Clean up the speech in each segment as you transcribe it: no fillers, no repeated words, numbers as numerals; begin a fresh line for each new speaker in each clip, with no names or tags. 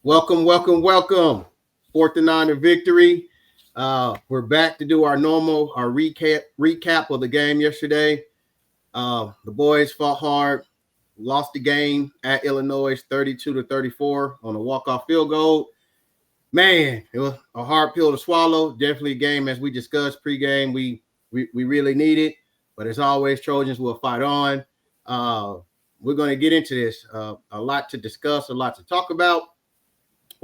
Welcome, welcome, welcome. Fourth and nine to victory. We're back to do our recap of the game yesterday. The boys fought hard, lost the game at Illinois 32 to 34 on a walk-off field goal. Man, it was a hard pill to swallow. Definitely a game, as we discussed pregame, we really need it. But as always, Trojans will fight on. Uh, we're going to get into this. A lot to discuss, a lot to talk about.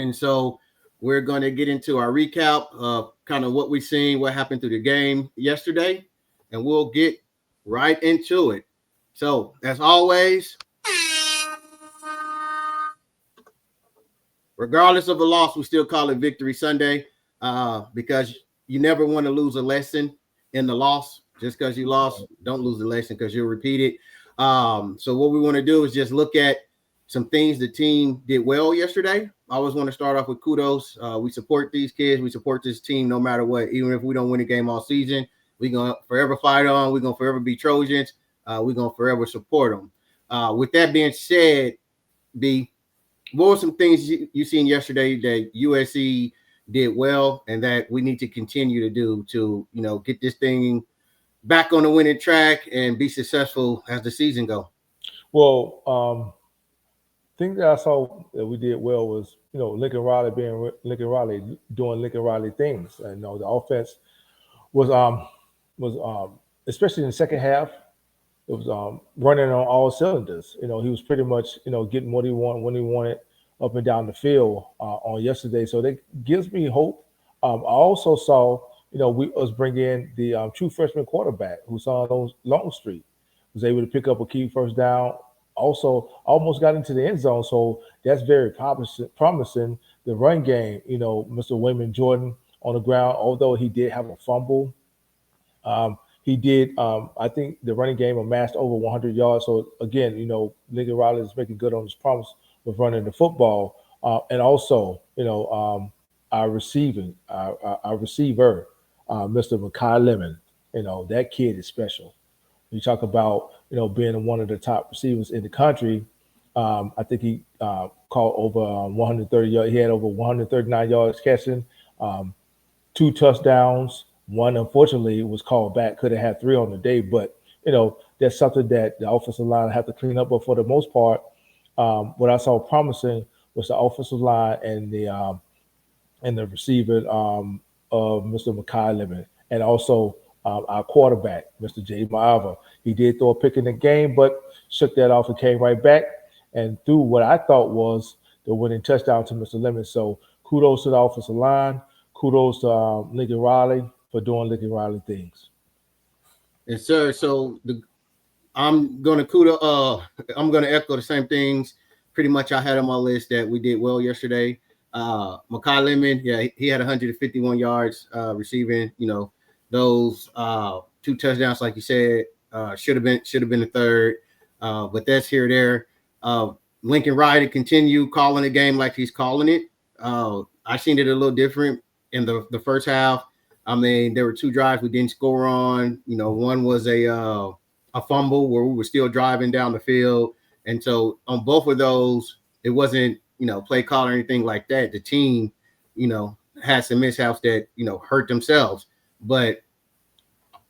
And so we're going to get into our recap of kind of what we've seen, what happened through the game yesterday, and we'll get right into it. So, as always, regardless of the loss, we still call it Victory Sunday because you never want to lose a lesson in the loss. Just because you lost, don't lose the lesson because you'll repeat it. So what we want to do is just look at some things the team did well yesterday. I always want to start off with kudos. We support these kids. We support this team no matter what. Even if we don't win a game all season, we're going to forever fight on. We're going to forever be Trojans. We're going to forever support them. With that being said, B, what were some things you seen yesterday that USC did well and that we need to continue to do to, get this thing back on the winning track and be successful as the season go?
Well, thing that I saw that we did well was, Lincoln Riley being Lincoln Riley, doing Lincoln Riley things. And the offense was especially in the second half, it was running on all cylinders. He was pretty much getting what he wanted when he wanted up and down the field on yesterday. So that gives me hope. I also saw we us bring in the true freshman quarterback who's on those Longstreet, was able to pick up a key first down. Also, almost got into the end zone, so that's very promising. The run game, Mr. Wayman Jordan on the ground, although he did have a fumble, he did. I think the running game amassed over 100 yards. So again, Lincoln Riley is making good on his promise with running the football, and also, our receiver, Mr. Makai Lemon. That kid is special. You talk about being one of the top receivers in the country. I think he caught over 130 yards. He had over 139 yards catching, two touchdowns. One unfortunately was called back. Could have had three on the day, but that's something that the offensive line have to clean up. But for the most part, what I saw promising was the offensive line and the receiver of Mr. Makai Lemon, and also our quarterback, Mr. Jay Maava. He did throw a pick in the game, but shook that off and came right back and threw what I thought was the winning touchdown to Mr. Lemon. So kudos to the offensive line. Kudos to Lincoln Riley for doing Lincoln Riley things.
Yes, sir. So I'm gonna I'm gonna echo the same things pretty much I had on my list that we did well yesterday. Makai Lemon, yeah, he had 151 yards receiving. Those two touchdowns, like you said, should have been the third, but that's here or there. Lincoln Riley continue calling the game like he's calling it. I seen it a little different in the first half. I mean, there were two drives we didn't score on. One was a fumble where we were still driving down the field, and so on both of those, it wasn't play call or anything like that. The team, had some mishaps that hurt themselves. But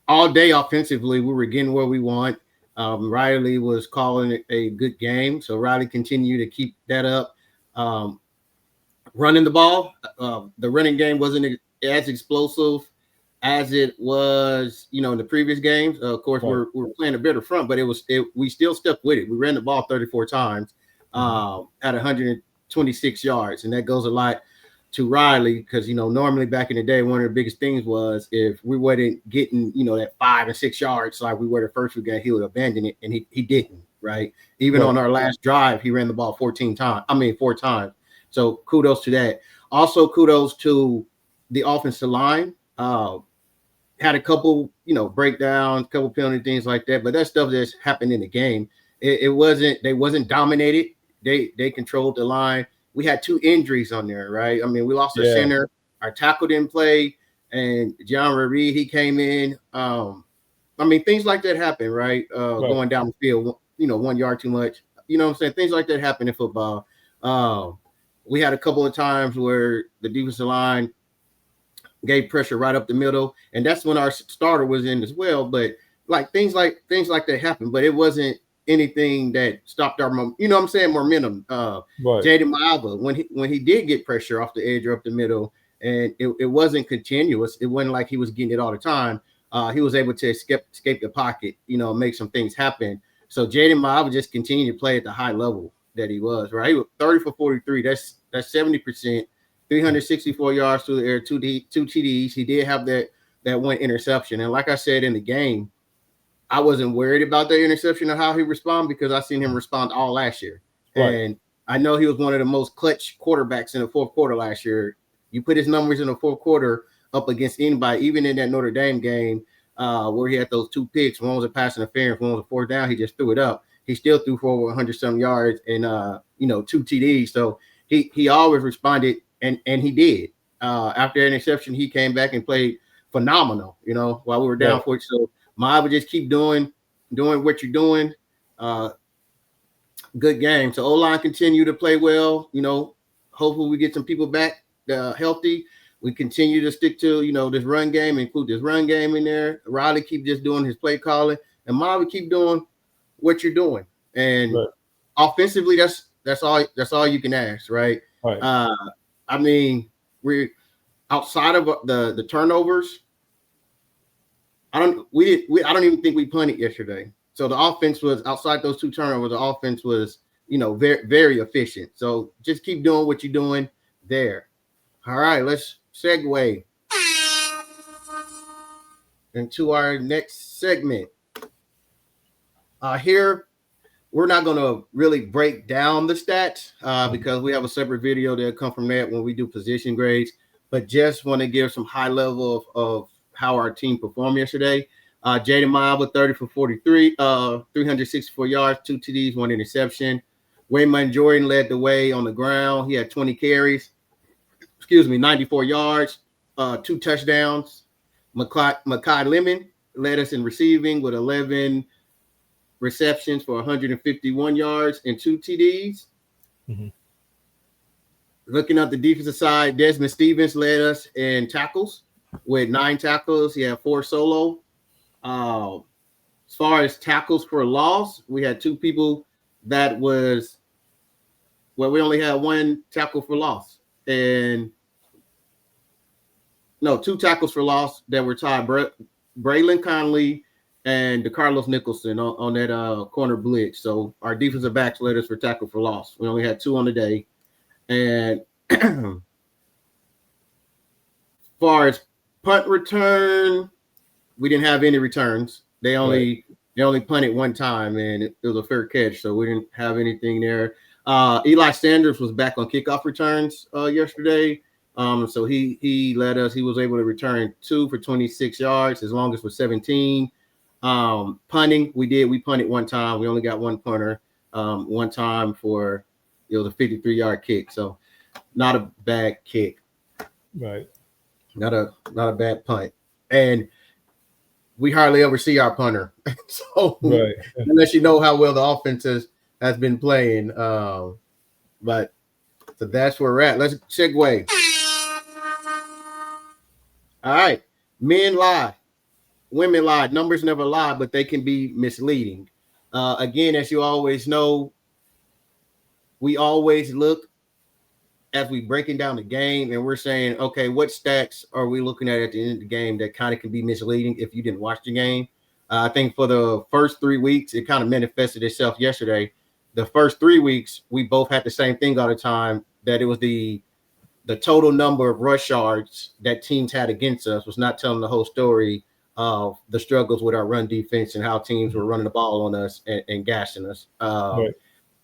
all day offensively, we were getting where we want. Riley was calling it a good game, so Riley continued to keep that up. Running the ball, the running game wasn't as explosive as it was, in the previous games. Of course,
Right.
we're playing a better front, but we still stuck with it. We ran the ball 34 times at 126 yards, and that goes a lot to Riley because normally back in the day, one of the biggest things was if we wasn't getting that 5 and 6 yards like we were the first week, he would abandon it, and he didn't. Right, even
Right.
on our last drive, he ran the ball 14 times. I mean, 4 times. So kudos to that. Also, kudos to the offensive line. Had a couple, breakdowns, couple penalty things like that, but that stuff that's happened in the game. It wasn't. They wasn't dominated. They controlled the line. We had 2 injuries on there, right? I mean, we lost our
Yeah.
center, our tackle didn't play, and John Reed, he came in. I mean, things like that happen, right?
Right.
Going down the field, 1 yard too much. You know what I'm saying? Things like that happen in football. Um, we had a couple of times where the defensive line gave pressure right up the middle, and that's when our starter was in as well. But like things like that happened, but it wasn't anything that stopped our momentum.
Right.
Jaden Maava, when he did get pressure off the edge or up the middle, and it wasn't continuous. It wasn't like he was getting it all the time. He was able to escape the pocket, make some things happen. So Jaden Maava just continued to play at the high level that he was. Right, he was 30 for 43. That's 70%. 364 yards through the air, two TDs. He did have that one interception, and like I said in the game, I wasn't worried about the interception or how he responded because I seen him respond all last year,
Right.
and I know he was one of the most clutch quarterbacks in the fourth quarter last year. You put his numbers in the fourth quarter up against anybody, even in that Notre Dame game where he had those two picks. One was a pass interference, one was a fourth down. He just threw it up. He still threw for over 100 some yards and two TDs. So he always responded. And he did. After an interception, he came back and played phenomenal, while we were down for it. So Maava just keep doing what you're doing. Good game. So O-line continue to play well. Hopefully we get some people back healthy. We continue to stick to, this run game, include this run game in there. Riley keep just doing his play calling. And Maava keep doing what you're doing. And offensively, that's all you can ask, right?
Right.
I mean, we're outside of the turnovers. I don't even think we punted yesterday. So the offense was outside those two turnovers. The offense was, very, very efficient. So just keep doing what you're doing there. All right, let's segue into our next segment. Here, we're not going to really break down the stats because we have a separate video that'll come from that when we do position grades, but just want to give some high level of how our team performed yesterday. Jaden Maava, 30 for 43, 364 yards, 2 TDs, 1 interception. Waymon Jordan led the way on the ground. He had 20 carries, 94 yards, 2 touchdowns. Makai Lemon led us in receiving with 11 receptions for 151 yards and 2 TDs.
Mm-hmm.
Looking at the defensive side, Desmond Stevens led us in tackles with 9 tackles. He had 4 solo. As far as tackles for loss, we had 2 people that was – we only had 1 tackle for loss. And – no, 2 tackles for loss that were tied. Braylon Conley and DeCarlos Nicholson on that corner blitz. So our defensive backs led us for tackle for loss. We only had 2 on the day. And as far as punt return, we didn't have any returns. They only punted 1 time, and it was a fair catch, so we didn't have anything there. Eli Sanders was back on kickoff returns yesterday. So he led us. He was able to return 2 for 26 yards, as long as for 17. Punting, we punted 1 time. We only got 1 punter 1 time for the 53-yard kick. So not a bad kick.
Right.
Not a bad punt. And we hardly ever see our punter. So unless you know how well the offense has been playing. But so that's where we're at. Let's segue. All right. Men lie. Women lie. Numbers never lie, but they can be misleading. Again, as you always know, we always look as we breaking down the game and we're saying, okay, what stats are we looking at the end of the game that kind of can be misleading if you didn't watch the game? I think for the first 3 weeks, it kind of manifested itself yesterday. The first 3 weeks, we both had the same thing all the time, that it was the total number of rush yards that teams had against us was not telling the whole story of the struggles with our run defense and how teams were running the ball on us and gassing us.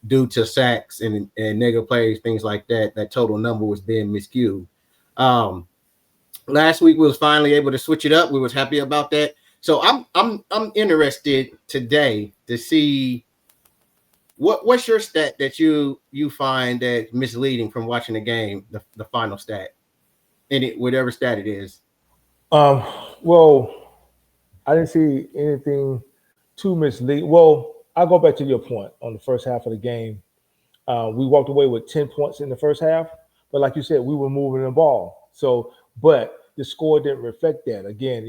Due to sacks and negative plays, things like that, that total number was being miscued. Last week we was finally able to switch it up. We was happy about that. So I'm interested today to see what's your stat that you find that misleading from watching the game, the final stat, whatever stat it is.
Well, I didn't see anything too misleading. Well, I'll go back to your point on the first half of the game. We walked away with 10 points in the first half, but like you said, we were moving the ball. So, but the score didn't reflect that. Again,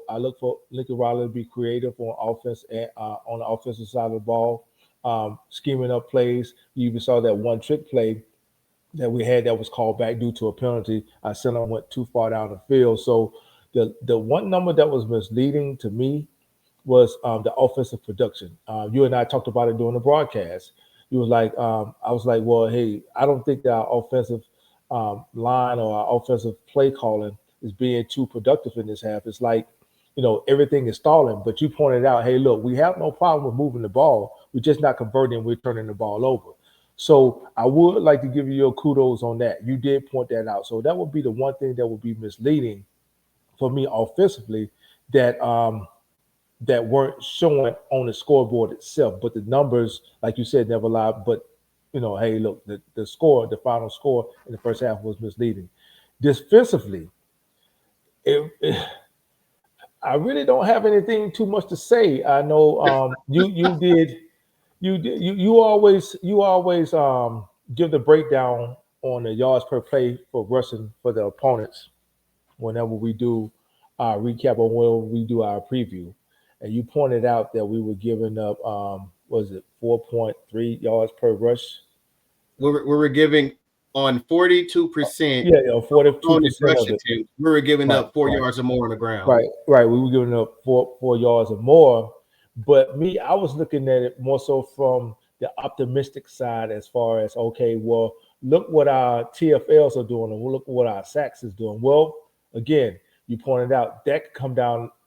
I look for Lincoln Riley to be creative on offense and on the offensive side of the ball, scheming up plays. You even saw that one trick play that we had that was called back due to a penalty. Our center went too far down the field. So the one number that was misleading to me was the offensive production. You and I talked about it during the broadcast. You was like, I was like, well, hey, I don't think that our offensive line or our offensive play calling is being too productive in this half. It's like, everything is stalling. But you pointed out, hey, look, we have no problem with moving the ball. We're just not converting. We're turning the ball over. So I would like to give you your kudos on that. You did point that out. So that would be the one thing that would be misleading for me offensively that that weren't showing on the scoreboard itself. But the numbers, like you said, never lie. But hey, look, the score, the final score in the first half was misleading. Defensively, I really don't have anything too much to say. I know you always give the breakdown on the yards per play for rushing for the opponents whenever we do our recap or when we do our preview. And you pointed out that we were giving up was it 4.3 yards per rush?
We were giving on 42%
Yeah, 42%
opponent rush
of it.
attempts. We were giving
Right,
up 4
right.
yards or more on the ground.
Right. We were giving up four yards or more. But me, I was looking at it more so from the optimistic side as far as, okay, well, look what our TFLs are doing and look what our sacks is doing. Well, again, you pointed out that could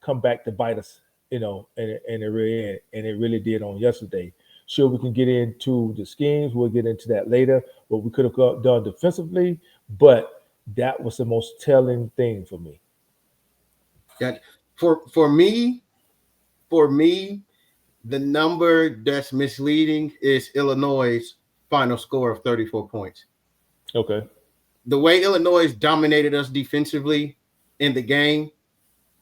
come back to bite us, in the rear end. And it really did on yesterday. Sure, we can get into the schemes. We'll get into that later, what we could have done defensively. But that was the most telling thing for me.
That for me, the number that's misleading is Illinois' final score of 34 points.
Okay.
The way Illinois dominated us defensively in the game,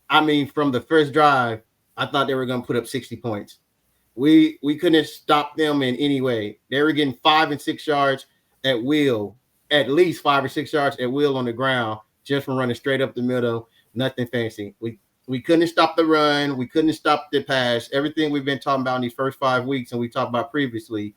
I mean, from the first drive, I thought they were going to put up 60 points. We couldn't stop them in any way. They were getting 5 and 6 yards at will, at least 5 or 6 yards at will on the ground, just from running straight up the middle. Nothing fancy. We couldn't stop the run. We couldn't stop the pass. Everything we've been talking about in these first 5 weeks and we talked about previously,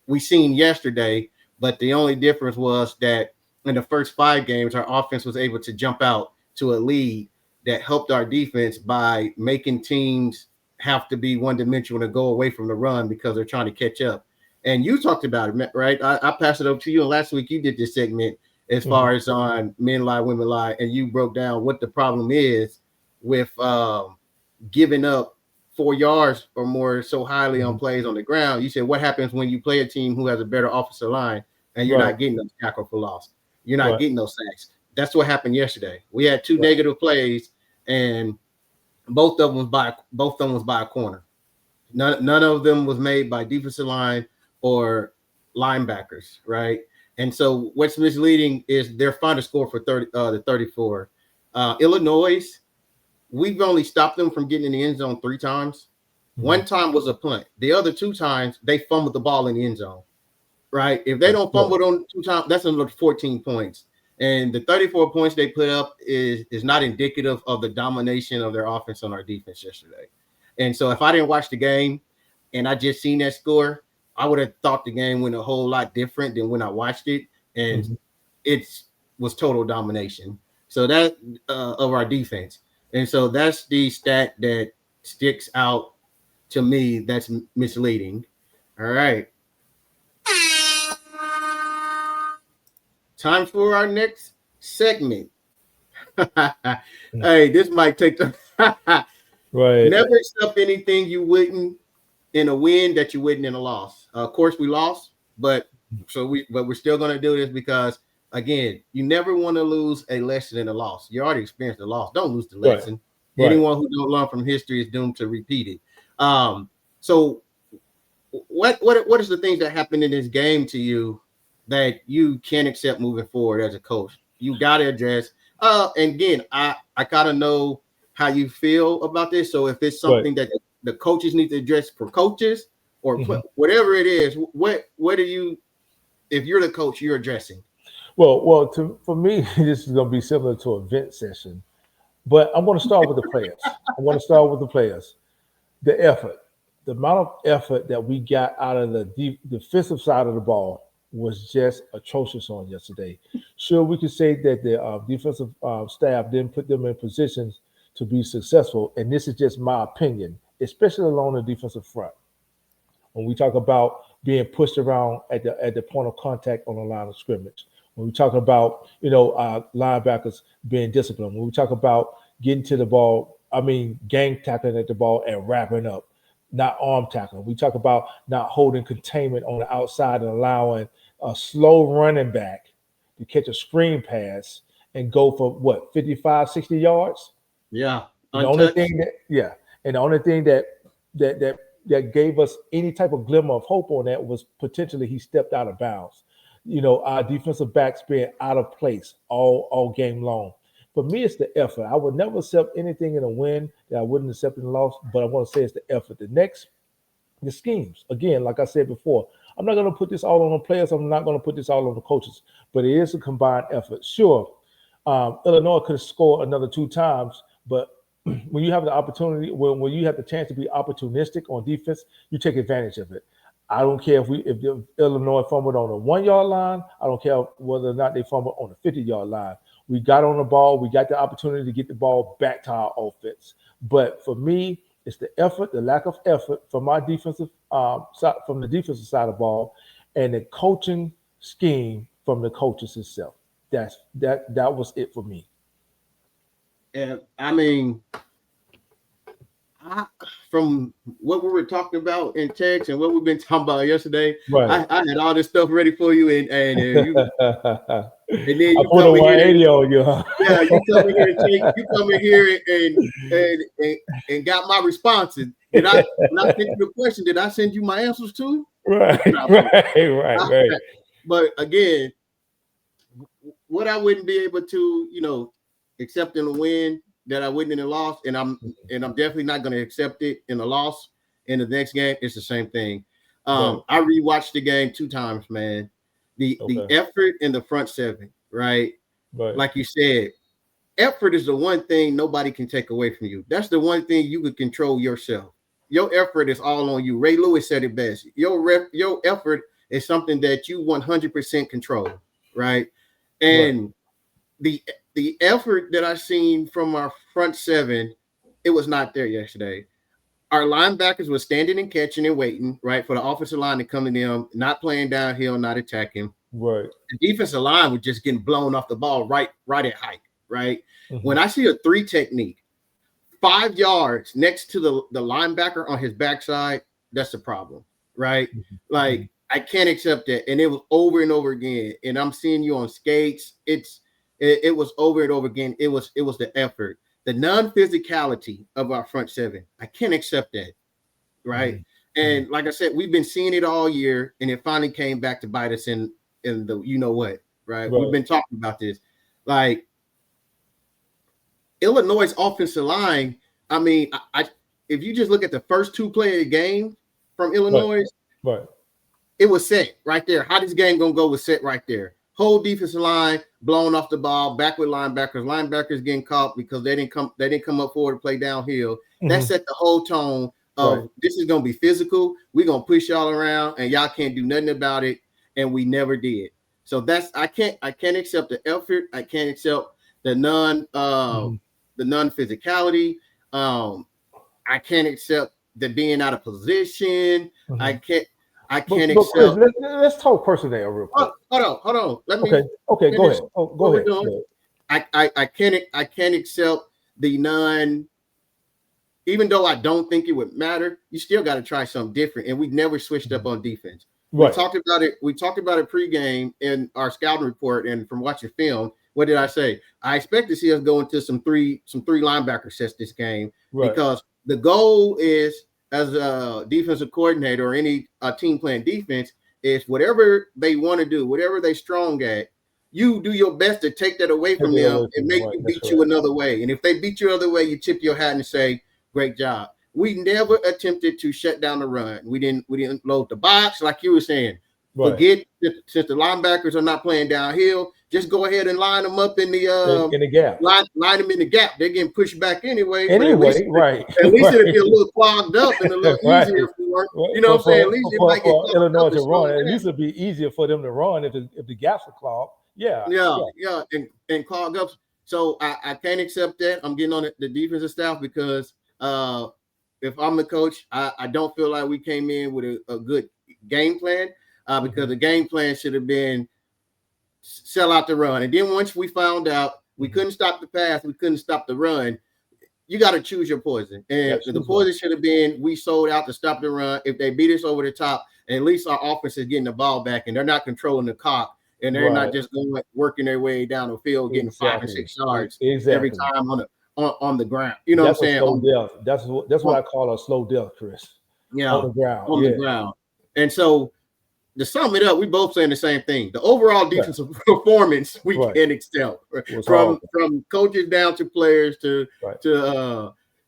we seen yesterday. But the only difference was that in the first 5 games, our offense was able to jump out to a lead that helped our defense by making teams have to be one-dimensional to go away from the run because they're trying to catch up. And you talked about it, right? I passed it over to you. And last week you did this segment as far as on men lie, women lie, and you broke down what the problem is with giving up 4 yards or more so highly on plays on the ground. You said, what happens when you play a team who has a better offensive line and you're not getting those tackle for loss? You're not getting those sacks. That's what happened yesterday. We had 2 negative plays, and both of them was by a corner. None of them was made by defensive line or linebackers, right? And so what's misleading is their final score for 34. Illinois, we've only stopped them from getting in the end zone 3 times. One time was a punt. The other 2 times, they fumbled the ball in the end zone, right? If they don't fumble on 2 times, that's another 14 points. And the 34 points they put up is not indicative of the domination of their offense on our defense yesterday. And so if I didn't watch the game and I just seen that score, I would have thought the game went a whole lot different than when I watched it. And it was total domination. So that of our defense. And so that's the stat that sticks out to me that's misleading. All right. Time for our next segment. Hey, this might take the Never accept anything you wouldn't in a win that you wouldn't in a loss. Of course, we lost, but we're still going to do this because again, you never want to lose a lesson in a loss. You already experienced the loss. Don't lose the lesson. Anyone who don't learn from history is doomed to repeat it. So what is the things that happened in this game to you that you can't accept moving forward as a coach? You got to address. And again, I gotta know how you feel about this. So if it's something that the coaches need to address for coaches or whatever it is, what do you if you're the coach, you're addressing?
For me, this is going to be similar to a vent session, but I'm going to start with the players. The effort, the amount of effort that we got out of the defensive side of the ball was just atrocious on yesterday. Sure, we could say that the defensive staff didn't put them in positions to be successful, and this is just my opinion, especially along the defensive front. When we talk about being pushed around at the point of contact on the line of scrimmage, when we talk about linebackers being disciplined, when we talk about getting to the ball, gang tackling at the ball and wrapping up, not arm tackling. We talk about not holding containment on the outside and allowing a slow running back to catch a screen pass and go for 55, 60 yards.
Yeah.
And the only thing that gave us any type of glimmer of hope on that was potentially he stepped out of bounds. Our defensive backs being out of place all game long. For me, it's the effort. I would never accept anything in a win that I wouldn't accept in a loss, but I want to say it's the effort. The schemes. Again, like I said before, I'm not going to put this all on the players. I'm not going to put this all on the coaches, but it is a combined effort. Sure, Illinois could have scored another 2 times, but when you have the opportunity, when you have the chance to be opportunistic on defense, you take advantage of it. I don't care if Illinois fumbled on the 1-yard line. I don't care whether or not they fumbled on the 50-yard line. We got on the ball. We got the opportunity to get the ball back to our offense. But for me, it's the effort, the lack of effort from my defensive side, from the defensive side of the ball, and the coaching scheme from the coaches itself. That was it for me.
And from what we were talking about in text and what we've been talking about yesterday, right. I had all this stuff ready for you, and then you
put a 180 on you. Huh?
Yeah, you come in here and got my responses. When I sent you the question, did I send you my answers too?
Right.
But again, what I wouldn't be able to, accept in a win that I wouldn't in a loss, and I'm definitely not going to accept it in a loss in the next game. It's the same thing. I rewatched the game 2 times, man. The effort in the front 7, right? Like you said, effort is the one thing nobody can take away from you. That's the one thing you can control yourself. Your effort is all on you. Ray Lewis said it best. Your effort is something that you 100% control, right? And the effort that I seen from our front 7, it was not there yesterday. Our linebackers were standing and catching and waiting, right, for the offensive line to come to them, not playing downhill, not attacking.
Right.
The defensive line was just getting blown off the ball right at height, right? Mm-hmm. When I see a 3 technique, 5 yards next to the linebacker on his backside, that's a problem, right? Mm-hmm. Like, I can't accept that. And it was over and over again. And I'm seeing you on skates. It was over and over again. It was the effort, the non-physicality of our front 7. I can't accept that, right? Mm-hmm. And like I said, we've been seeing it all year, and it finally came back to bite us in the what, right? We've been talking about this. Like, Illinois' offensive line, if you just look at the first 2 play of the game from Illinois, it was set right there. How this game gonna go was set right there. Whole defensive line blown off the ball, back with linebackers getting caught because they didn't come up forward to play downhill. Mm-hmm. That set the whole tone of this is gonna be physical. We're gonna push y'all around and y'all can't do nothing about it. And we never did. So I can't accept the effort. I can't accept the non-physicality. I can't accept the being out of position. Mm-hmm. I can't accept.
Chris, let's talk personnel real quick.
Hold on. Let me.
Okay. Go ahead. Go ahead.
I can't accept the non. Even though I don't think it would matter, you still got to try something different. And we never switched up on defense. Right. We talked about it pregame in our scouting report, and from watching film. What did I say? I expect to see us go into some three linebacker sets this game because the goal is, as a defensive coordinator or any team playing defense, is whatever they want to do, whatever they're strong at, you do your best to take that away from them and make you beat you another way. And if they beat you another way, you tip your hat and say, great job. We never attempted to shut down the run. We didn't load the box like you were saying. Forget since the linebackers are not playing downhill, just go ahead and line them up in
the gap.
Line them in the gap. They're getting pushed back anyway. But
Right.
At least
right.
it'll be a little clogged up and a little easier for you know what I'm saying. At least it might get
for Illinois to run. At
down.
least it'll be easier for them to run if the gaps are clogged. Yeah,
and clog up. So I can't accept that. I'm getting on the defensive staff because if I'm the coach, I don't feel like we came in with a good game plan because the game plan should have been sell out the run. And then once we found out we couldn't stop the pass, we couldn't stop the run, you got to choose your poison. And the poison should have been we sold out to stop the run. If they beat us over the top, and at least our offense is getting the ball back and they're not controlling the clock and they're not just going working their way down the field, getting 5 and 6 yards every time on the ground. You know what I'm saying?
Slow death. That's what I call a slow death, Chris.
Yeah,
on the ground.
The ground. And so to sum it up, we both saying the same thing. The overall defensive performance we can excel from coaches down to players to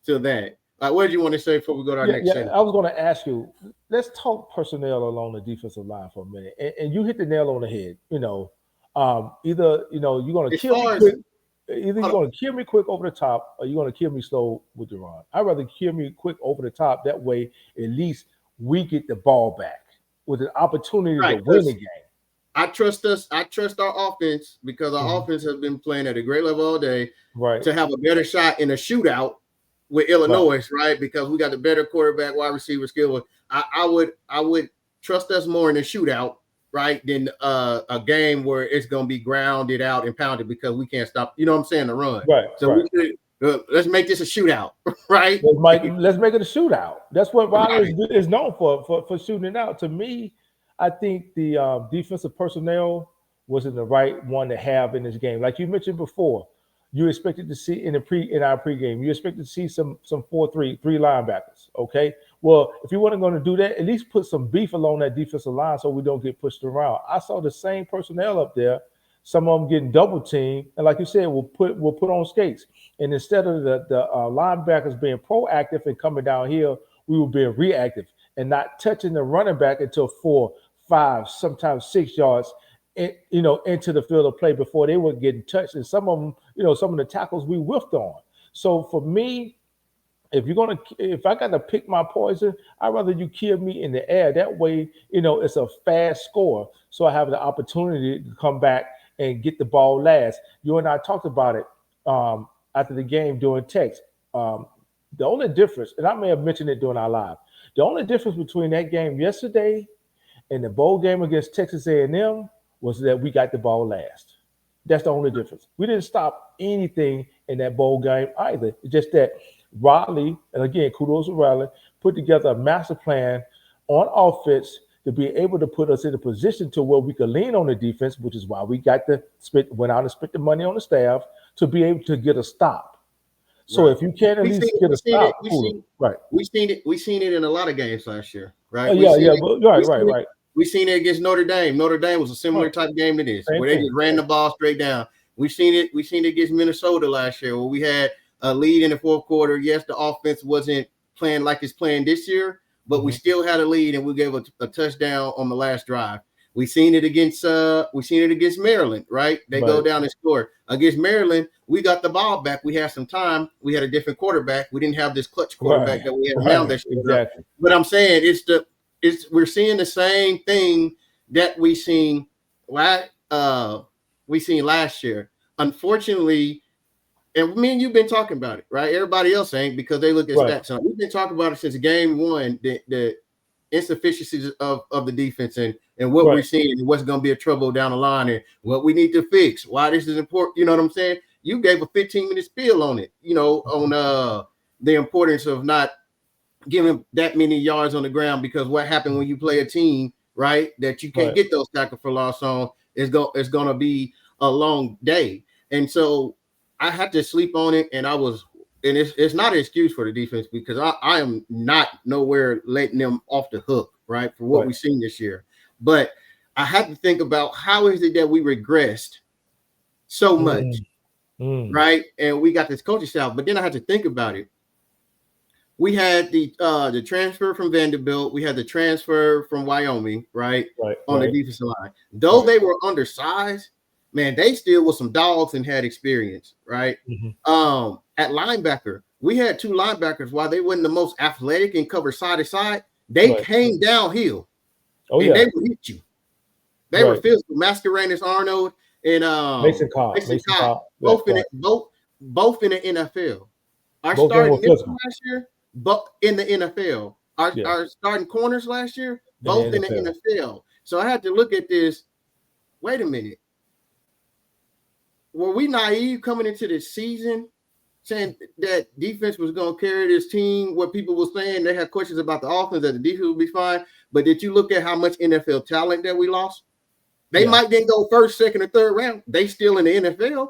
that. What did you want to say before we go to our next segment?
I was going to ask you. Let's talk personnel along the defensive line for a minute, and you hit the nail on the head. You know, either you're going to kill me quick. Either you're going to kill me quick over the top, or you're going to kill me slow with the run. I'd rather kill me quick over the top. That way, at least we get the ball back with an opportunity to win the game.
I trust us. I trust our offense because our offense has been playing at a great level all day.
Right.
To have a better shot in a shootout with Illinois, right? Because we got the better quarterback, wide receiver skill. I would trust us more in a shootout, right, than a game where it's going to be grounded out and pounded because we can't stop. You know what I'm saying? The run.
Right.
So we should, let's make this a shootout, right?
Let's make it a shootout. That's what Riley is known for shooting it out. To me, I think the defensive personnel wasn't the right one to have in this game. Like you mentioned before, you expected to see in our pregame, you expected to see some 4-3 linebackers. Okay. Well, if you weren't going to do that, at least put some beef along that defensive line so we don't get pushed around. I saw the same personnel up there. Some of them getting double teamed, and like you said, we'll put on skates. And instead of the linebackers being proactive and coming down here, we were being reactive and not touching the running back until 4, 5, sometimes 6 yards, into the field of play before they were getting touched. And some of them, some of the tackles we whiffed on. So for me, if I got to pick my poison, I'd rather you kill me in the air. That way, it's a fast score. So I have the opportunity to come back and get the ball last. You and I talked about it after the game during text. The only difference, and I may have mentioned it during our live, the only difference between that game yesterday and the bowl game against Texas A&M was that we got the ball last. That's the only difference. We didn't stop anything in that bowl game either. It's just that Riley, and again, kudos to Riley, put together a master plan on offense to be able to put us in a position to where we could lean on the defense, which is why we went out and spent the money on the staff to be able to get a stop. So if you can at least get a stop,
we seen it in a lot of games last year, right?
Right.
We seen it against Notre Dame. Notre Dame was a similar type of game to this, where they just ran the ball straight down. We seen it against Minnesota last year, where we had a lead in the fourth quarter. Yes, the offense wasn't playing like it's playing this year, but we still had a lead and we gave a touchdown on the last drive. We seen it against Maryland, right? They go down and score. Against Maryland, we got the ball back. We had some time. We had a different quarterback. We didn't have this clutch quarterback that we had now. Exactly. But I'm saying we're seeing the same thing that we seen last year. Unfortunately, and me and you've been talking about it, right? Everybody else ain't, because they look at stats. So we've been talking about it since game one, the insufficiencies of the defense and what we're seeing and what's going to be a trouble down the line and what we need to fix, why this is important. You know what I'm saying? You gave a 15-minute spiel on it, on the importance of not giving that many yards on the ground, because what happened when you play a team, right, that you can't get those tackle for loss on is going to be a long day. And so I had to sleep on it, and it's not an excuse for the defense, because I am not nowhere letting them off the hook, right, for what we've seen this year. But I had to think about how is it that we regressed so much, right? And we got this coaching staff, but then I had to think about it. we had the transfer from Vanderbilt, we had the transfer from Wyoming, right? On the defensive line. Though they were undersized, man, they still were some dogs and had experience, right? At linebacker, we had two linebackers. While they weren't the most athletic and cover side to side, they came downhill. They would hit you. They were physical. Mascarenas Arnold and
Mason Cobb.
Both in the NFL. Our starting last year, but in the NFL. Our starting corners last year, both in the NFL. So I had to look at this. Wait a minute. Were we naive coming into this season saying that defense was going to carry this team? What people were saying, they had questions about the offense, that the defense would be fine. But did you look at how much NFL talent that we lost? They might then go first, second, or third round. They still in the NFL,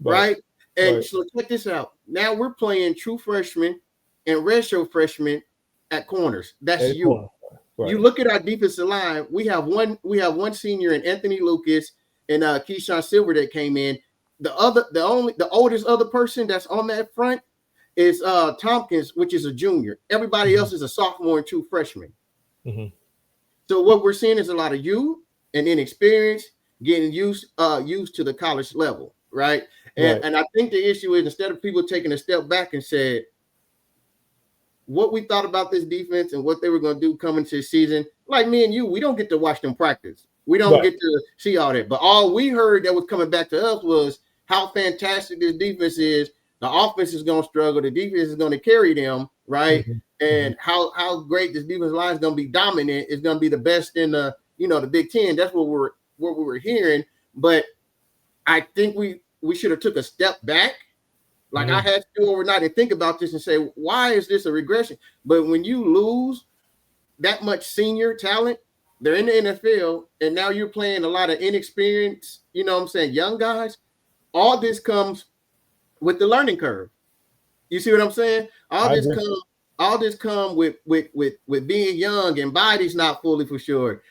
right? And so check this out. Now we're playing true freshmen and redshirt freshmen at corners. That's you. You look at our defensive line. We have one senior in Anthony Lucas and Keyshawn Silver that came in. The oldest other person that's on that front is Tompkins, which is a junior. Everybody else is a sophomore and true freshman. So what we're seeing is a lot of youth and inexperience getting used to the college level, right? And I think the issue is, instead of people taking a step back and said what we thought about this defense and what they were going to do coming to the season, like me and you, we don't get to watch them practice. We don't get to see all that. But all we heard that was coming back to us was how fantastic this defense is. The offense is going to struggle. The defense is going to carry them, right? And how great this defense line is going to be dominant. It's going to be the best in the Big Ten. That's what we were hearing. But I think we should have took a step back. Like I had to do overnight and think about this and say, why is this a regression? But when you lose that much senior talent, they're in the NFL, and now you're playing a lot of inexperienced, young guys. All this comes with the learning curve. You see what I'm saying? All this come with being young, and body's not fully for sure.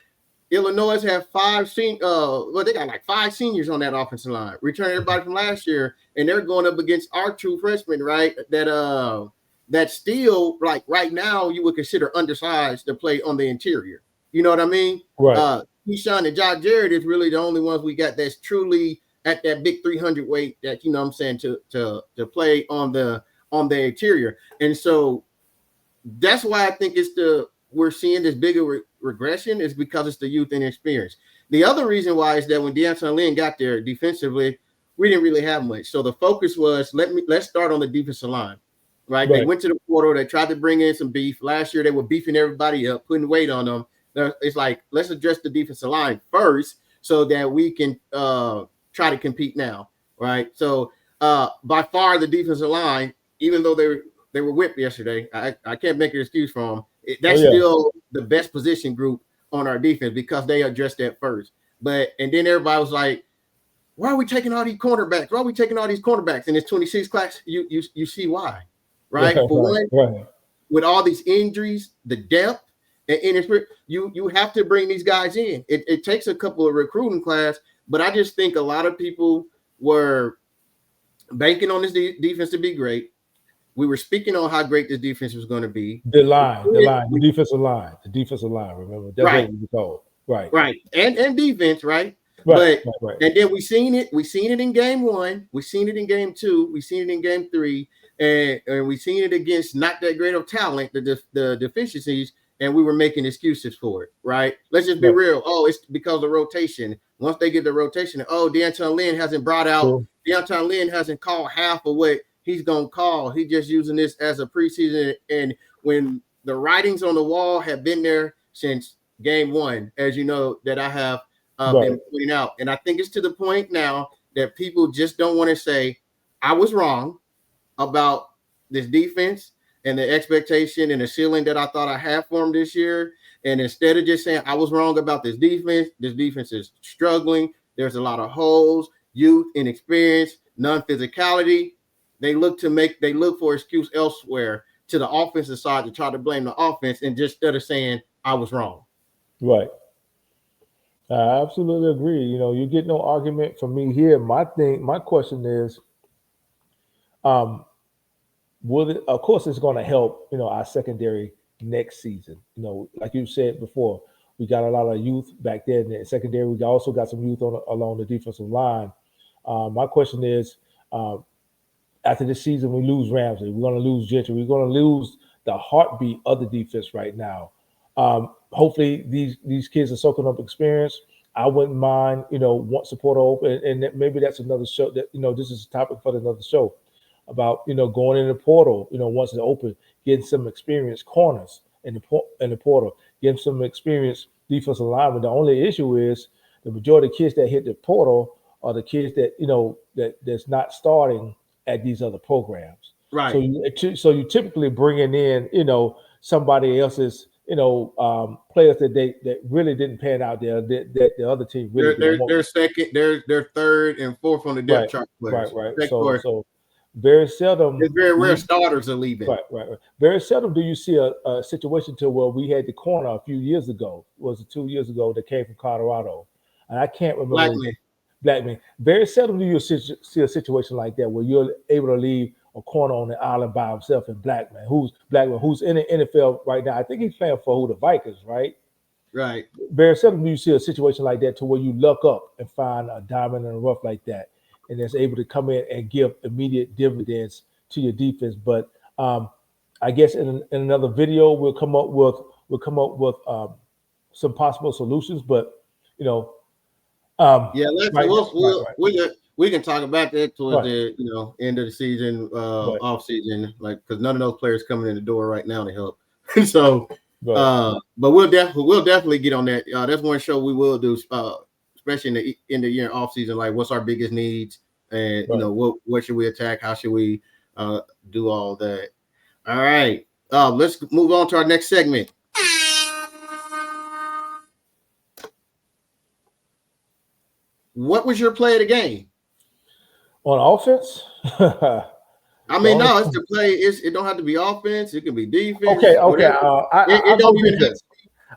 Illinois have they got like 5 seniors on that offensive line. Return everybody from last year, and they're going up against our true freshmen, right? That still, like right now, you would consider undersized to play on the interior. You know what I mean?
Right.
Keyshawn and Josh Jarrett is really the only ones we got that's truly at that big 300 weight that, to play on the interior. And so that's why I think we're seeing this bigger regression, is because it's the youth and experience. The other reason why is that when Deanton Lynn got there defensively, we didn't really have much. So the focus was, let's start on the defensive line, right? They went to the portal. They tried to bring in some beef. Last year, they were beefing everybody up, putting weight on them. It's like, let's address the defensive line first so that we can try to compete now, right? So by far the defensive line, even though they were whipped yesterday, I can't make an excuse for them. That's still the best position group on our defense because they addressed that first. And then everybody was like, why are we taking all these cornerbacks? Why are we taking all these cornerbacks in this 26 class? You see why, right? With all these injuries, the depth, and you have to bring these guys in. It takes a couple of recruiting class, but I just think a lot of people were banking on this defense to be great. We were speaking on how great this defense was going to be.
The defensive line. Remember, that's what we were told.
Right, and defense, right. And then we seen it in game 1, we seen it in game 2, we seen it in game 3, and we seen it against not that great of talent, the deficiencies, and we were making excuses for it, right? Let's just be real. Oh, it's because of rotation. Once they get the rotation, Deanton Lynn hasn't brought out, Deanton Lynn hasn't called half of what he's gonna call. He's just using this as a preseason, and when the writings on the wall have been there since game 1, as you know, that I have been pointing out. And I think it's to the point now that people just don't want to say, I was wrong about this defense and the expectation and the ceiling that I thought I had for them this year. And instead of just saying I was wrong about this defense is struggling. There's a lot of holes, youth, inexperience, non-physicality. They look for excuse elsewhere to the offensive side to try to blame the offense, and just instead of saying I was wrong.
Right. I absolutely agree. You get no argument from me here. My question is, will it, of course, it's going to help, our secondary next season. Like you said before, we got a lot of youth back there in the secondary. We also got some youth along the defensive line. My question is, uh, after this season, we lose Ramsey. We're going to lose Gentry. We're going to lose the heartbeat of the defense right now. Hopefully, these kids are soaking up experience. I wouldn't mind, once the portal open, and maybe that's another show. That this is a topic for another show about going in the portal. Once it's open, getting some experienced corners in the portal, getting some experienced defensive linemen. The only issue is the majority of kids that hit the portal are the kids that that's not starting at these other programs. So
Right.
you typically bringing in somebody else's players that really didn't pan out there that the other team really didn't want.
They're second, they're third and fourth on the depth
Right,
chart
right,
players.
right.
Check
So
for
so very seldom
it's very
do
rare
you
starters are leaving.
right. Very seldom do you see a situation to where we had the corner a few years ago. Was it 2 years ago that came from Colorado? And I can't remember
Blackman.
Blackman. Very seldom do you see a situation like that where you're able to leave a corner on the island by himself and Blackman, who's in the NFL right now. I think he's playing for the Vikings, right?
Right.
Very seldom do you see a situation like that to where you look up and find a diamond in the rough like that, and it's able to come in and give immediate dividends to your defense. But I guess in another video we'll come up with some possible solutions. But you know,
Yeah, let's
right,
we can talk about that towards
right,
the end of the season,
right,
off season, like because none of those players coming in the door right now to help. So
right,
but we'll definitely get on that. That's one show we will do, especially in the end of the year off season, like what's our biggest needs and
right.
what should we attack, how should we do all that. All right. Let's move on to our next segment. What was your play of the game?
On offense,
I
the
mean,
only
no, it's the play. It don't have to be offense. It can be defense,
okay.
whatever. It
I'll go
don't even have.
defense.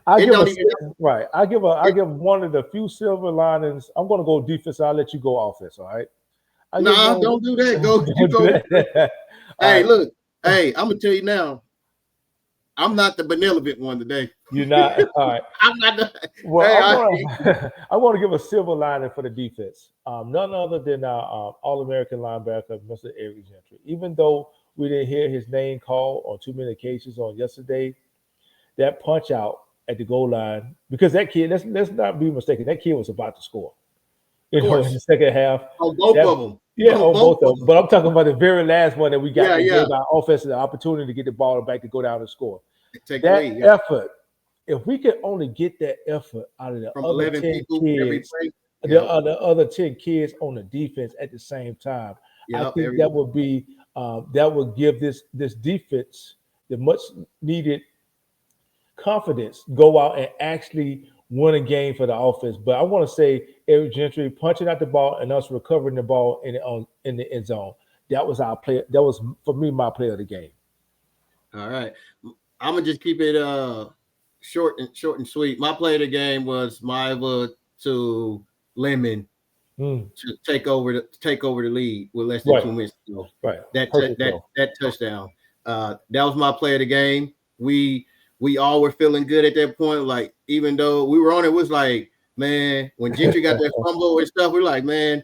I
It
give a
don't even.
right. I give a I
It,
give one of the few silver linings. I'm going to go defense. I'll let you go offense. All right. I give
nah,
one.
don't do that. Go. You
Don't do
go.
that. All
Hey,
right.
look. Hey, I'm gonna tell you now. I'm not the benevolent one today.
You're not all right.
I'm not.
Well,
Hey,
I'm gonna I'm gonna give a silver lining for the defense. None other than our All-American linebacker, Mr. Eric Gentry. Even though we didn't hear his name called on too many occasions on yesterday, that punch out at the goal line because that kid. Let's not be mistaken. That kid was about to score.
of
In
course.
the second half.
On both
That
of them.
yeah,
On
on
both
both
of
of them.
them.
But I'm talking about the very last one that we got
Yeah,
that
yeah.
gave our offense the opportunity to get the ball back to go down and score.
Take the
That
lead. Yeah.
effort, if we could only get that effort out of the
From
other
11
10
people every
kids,
play.
the
Yep.
other 10 kids on the defense at the same time, I
Yep.
think that would be that would give this defense the much needed confidence go out and actually win a game for the offense. But I want to say Eric Gentry punching out the ball and us recovering the ball in the end zone. That was our play. That was for me my play of the game.
All right. I'm gonna just keep it short and sweet. My play of the game was Maiva to Lemon
Mm,
to take over the lead with less than
right,
2 minutes to go.
right.
That t-
Perfect
that
throw.
that touchdown. That was my play of the game. We all were feeling good at that point. Like even though we were on it, was like, man, when Gentry got that fumble and stuff, we're like, man,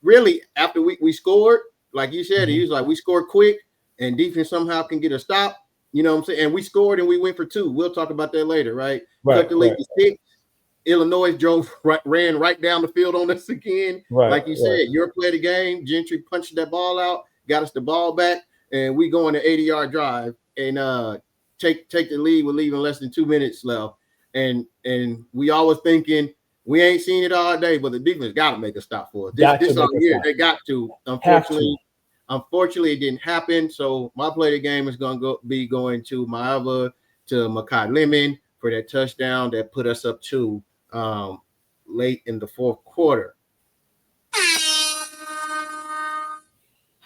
really after we scored, like you said, he
Mhm.
was like, we scored quick and defense somehow can get a stop. You know what I'm saying? And we scored and we went for two. We'll talk about that later, right?
Right,
Cut the lead
right,
to six. Illinois ran right down the field on us again.
right,
Like you
right.
said, your play of the game. Gentry punched that ball out, got us the ball back, and we go on an 80-yard drive and take the lead with leaving less than 2 minutes left. And we always thinking we ain't seen it all day, but the defense got to make a stop for us. This
Got to
this all
make a
year
stop.
they got to.
Have to.
Unfortunately, it didn't happen. So my play of the game is going to be going to Maava to Makai Lemon for that touchdown that put us up to um, late in the fourth quarter.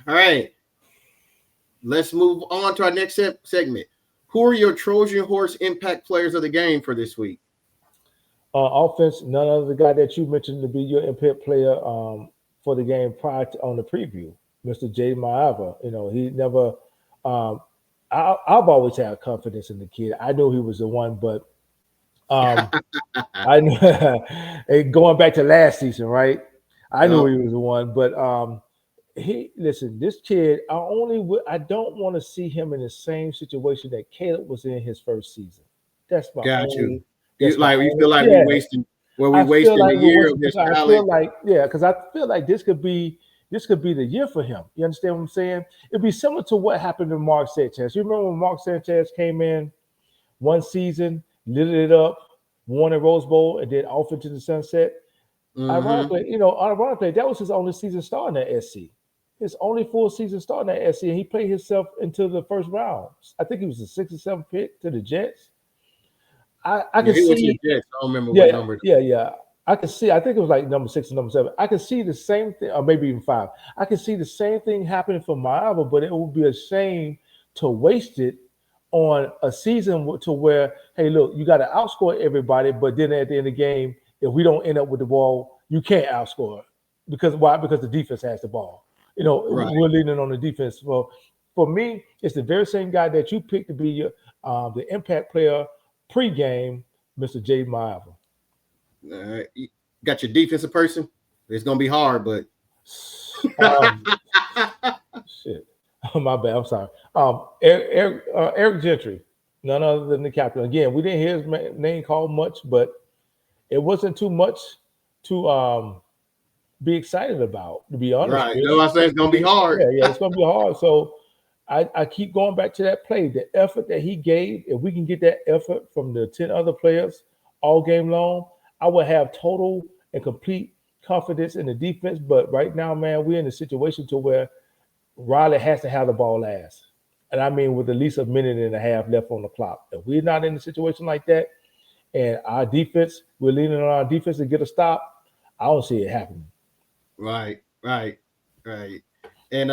All right, let's move on to our next segment. Who are your Trojan horse impact players of the game for this week?
Offense, none other the guy that you mentioned to be your impact player for the game prior to on the preview, Mr. J. Maava. He never I've always had confidence in the kid. I knew he was the one, but I knew going back to last season, right? I knew
Yep.
he was the one, but listen, this kid, I don't want to see him in the same situation that Caleb was in his first season. That's my
Got you.
only. That's my
You
only.
feel like
Yeah,
we
I feel
wasting a
like we're
year of
wasting
his
because I
talent.
feel like this could be the year for him. You understand what I'm saying? It'd be similar to what happened to Mark Sanchez. You remember when Mark Sanchez came in one season, lit it up, won a Rose Bowl, and then off into the sunset?
Mm-hmm.
Ironically, that was his only season starting at SC. His only full season starting at SC, and he played himself into the first round. I think he was the 6th or 7th pick to the Jets. I
Yeah,
can
he went to the
see,
Jets. I don't remember what
yeah,
number.
yeah. I can see. I think it was like number 6 and number 7. I can see the same thing, or maybe even 5. I can see the same thing happening for Miami, but it would be a shame to waste it on a season to where, hey, look, you got to outscore everybody, but then at the end of the game, if we don't end up with the ball, you can't outscore because why? Because the defense has the ball.
Right.
We're leaning on the defense. Well, for me, it's the very same guy that you picked to be the impact player pregame, Mr. Jay Miava.
You got your defensive person. It's gonna be hard, but
Um, shit. My bad. I'm sorry. Eric Gentry, none other than the captain. Again, we didn't hear his name called much, but it wasn't too much to be excited about, to be honest
right.
with
No,
you.
I say it's gonna be hard.
Yeah, it's going to be hard. So I keep going back to that play, the effort that he gave. If we can get that effort from the 10 other players all game long, I would have total and complete confidence in the defense. But right now, man, we're in a situation to where Riley has to have the ball last. And I mean, with at least a minute and a half left on the clock. If we're not in a situation like that, and our defense, we're leaning on our defense to get a stop, I don't see it happening.
Right, right, right. And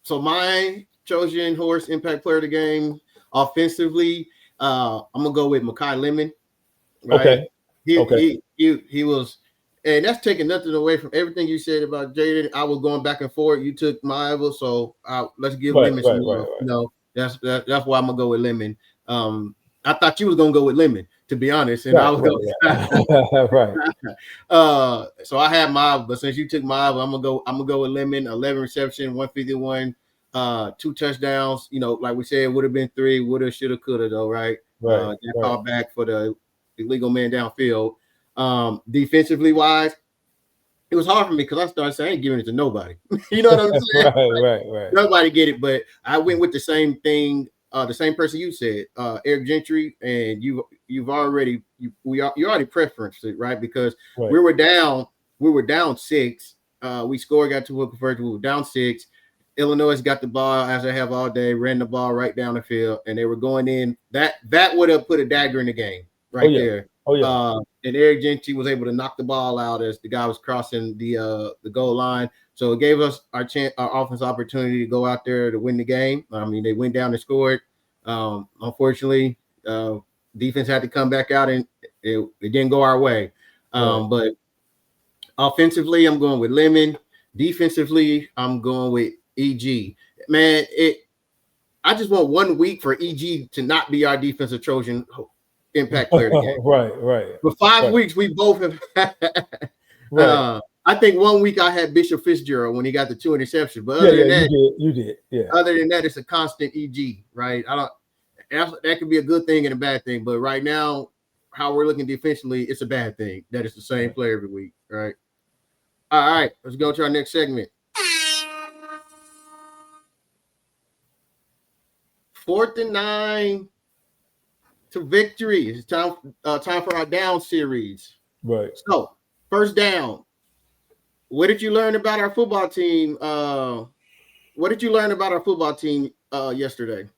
so my Trojan horse impact player of the game offensively, I'm gonna go with Makai Lemon. Right,
Okay. Okay.
he was, and that's taking nothing away from everything you said about Jaden. I was going back and forth. You took Miava, so let's give
Right,
Lemon some
right, right,
love.
right.
That's why I'm gonna go with Lemon. I thought you was gonna go with Lemon, to be honest, and I
Right,
was
right,
going.
right. Right.
So I had Miava, but since you took Miava, I'm gonna go with Lemon. 11 reception, 151, 2 touchdowns. Like we said, would have been 3, woulda, shoulda, coulda, though, right?
Right,
Got
right,
called back for the illegal man downfield. Defensively wise, it was hard for me because I started saying I ain't giving it to nobody. You know what I'm saying?
right, right, right,
Nobody get it, but I went with the same thing. The same person you said, Eric Gentry, and you've already you already preferenced it, right? Because
right,
we were down 6. We scored, got 2 converted. We were down 6. Illinois got the ball as they have all day, ran the ball right down the field, and they were going in. That would have put a dagger in the game
Oh
right
yeah,
there.
oh yeah,
And Eric Gentry was able to knock the ball out as the guy was crossing the goal line. So it gave us our offense opportunity to go out there to win the game. I mean, they went down and scored. Unfortunately, defense had to come back out, and it didn't go our way.
right.
But offensively, I'm going with Lemon. Defensively, I'm going with EG. Man, I just want 1 week for EG to not be our defensive Trojan impact player of the game.
Right, right,
For 5
right,
weeks, we both have.
right.
I think 1 week I had Bishop Fitzgerald when he got the 2 interceptions, but
Yeah, yeah, you did, yeah.
other than that, it's a constant EG, right? That could be a good thing and a bad thing, but right now, how we're looking defensively, it's a bad thing that it's the same
Right.
player every week, right? All right, let's go to our next segment. 4th and 9 to victory. It's time for our down series.
Right.
So, first down. What did you learn about our football team? What did you learn about our football team yesterday?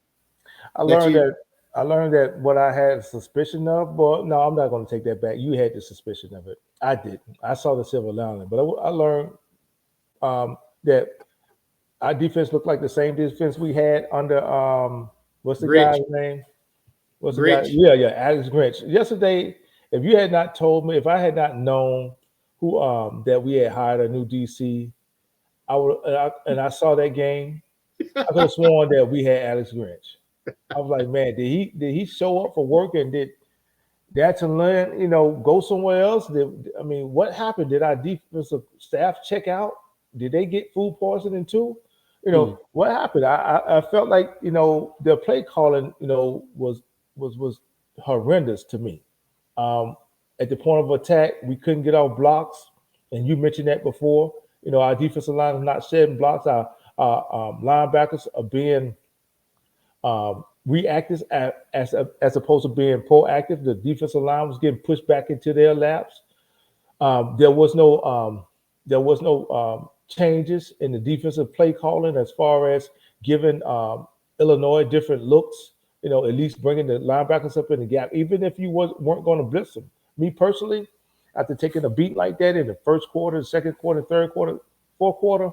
I
That
learned
you
that I learned that what I had suspicion of, but no, I'm not going to take that back. You had the suspicion of it. I didn't. I saw the silver lining, but I learned that our defense looked like the same defense we had under what's the
Grinch,
guy's name? What's the guy?
Grinch.
Yeah, yeah, Alex Grinch. Yesterday, if you had not told me, if I had not known who that we had hired a new DC, I would and I saw that game. I could have sworn that we had Alex Grinch. I was like, man, did he show up for work and did that to learn, go somewhere else? I mean, what happened? Did our defensive staff check out? Did they get food poisoning too?
Hmm.
What happened? I felt like the play calling was horrendous to me. Um, at the point of attack, we couldn't get off blocks, and you mentioned that before. Our defensive line is not shedding blocks. Our linebackers are being reactive as opposed to being proactive. The defensive line was getting pushed back into their laps. There was no changes in the defensive play calling as far as giving Illinois different looks. At least bringing the linebackers up in the gap, even if you weren't going to blitz them. Me personally, after taking a beat like that in the first quarter, second quarter, third quarter, fourth quarter,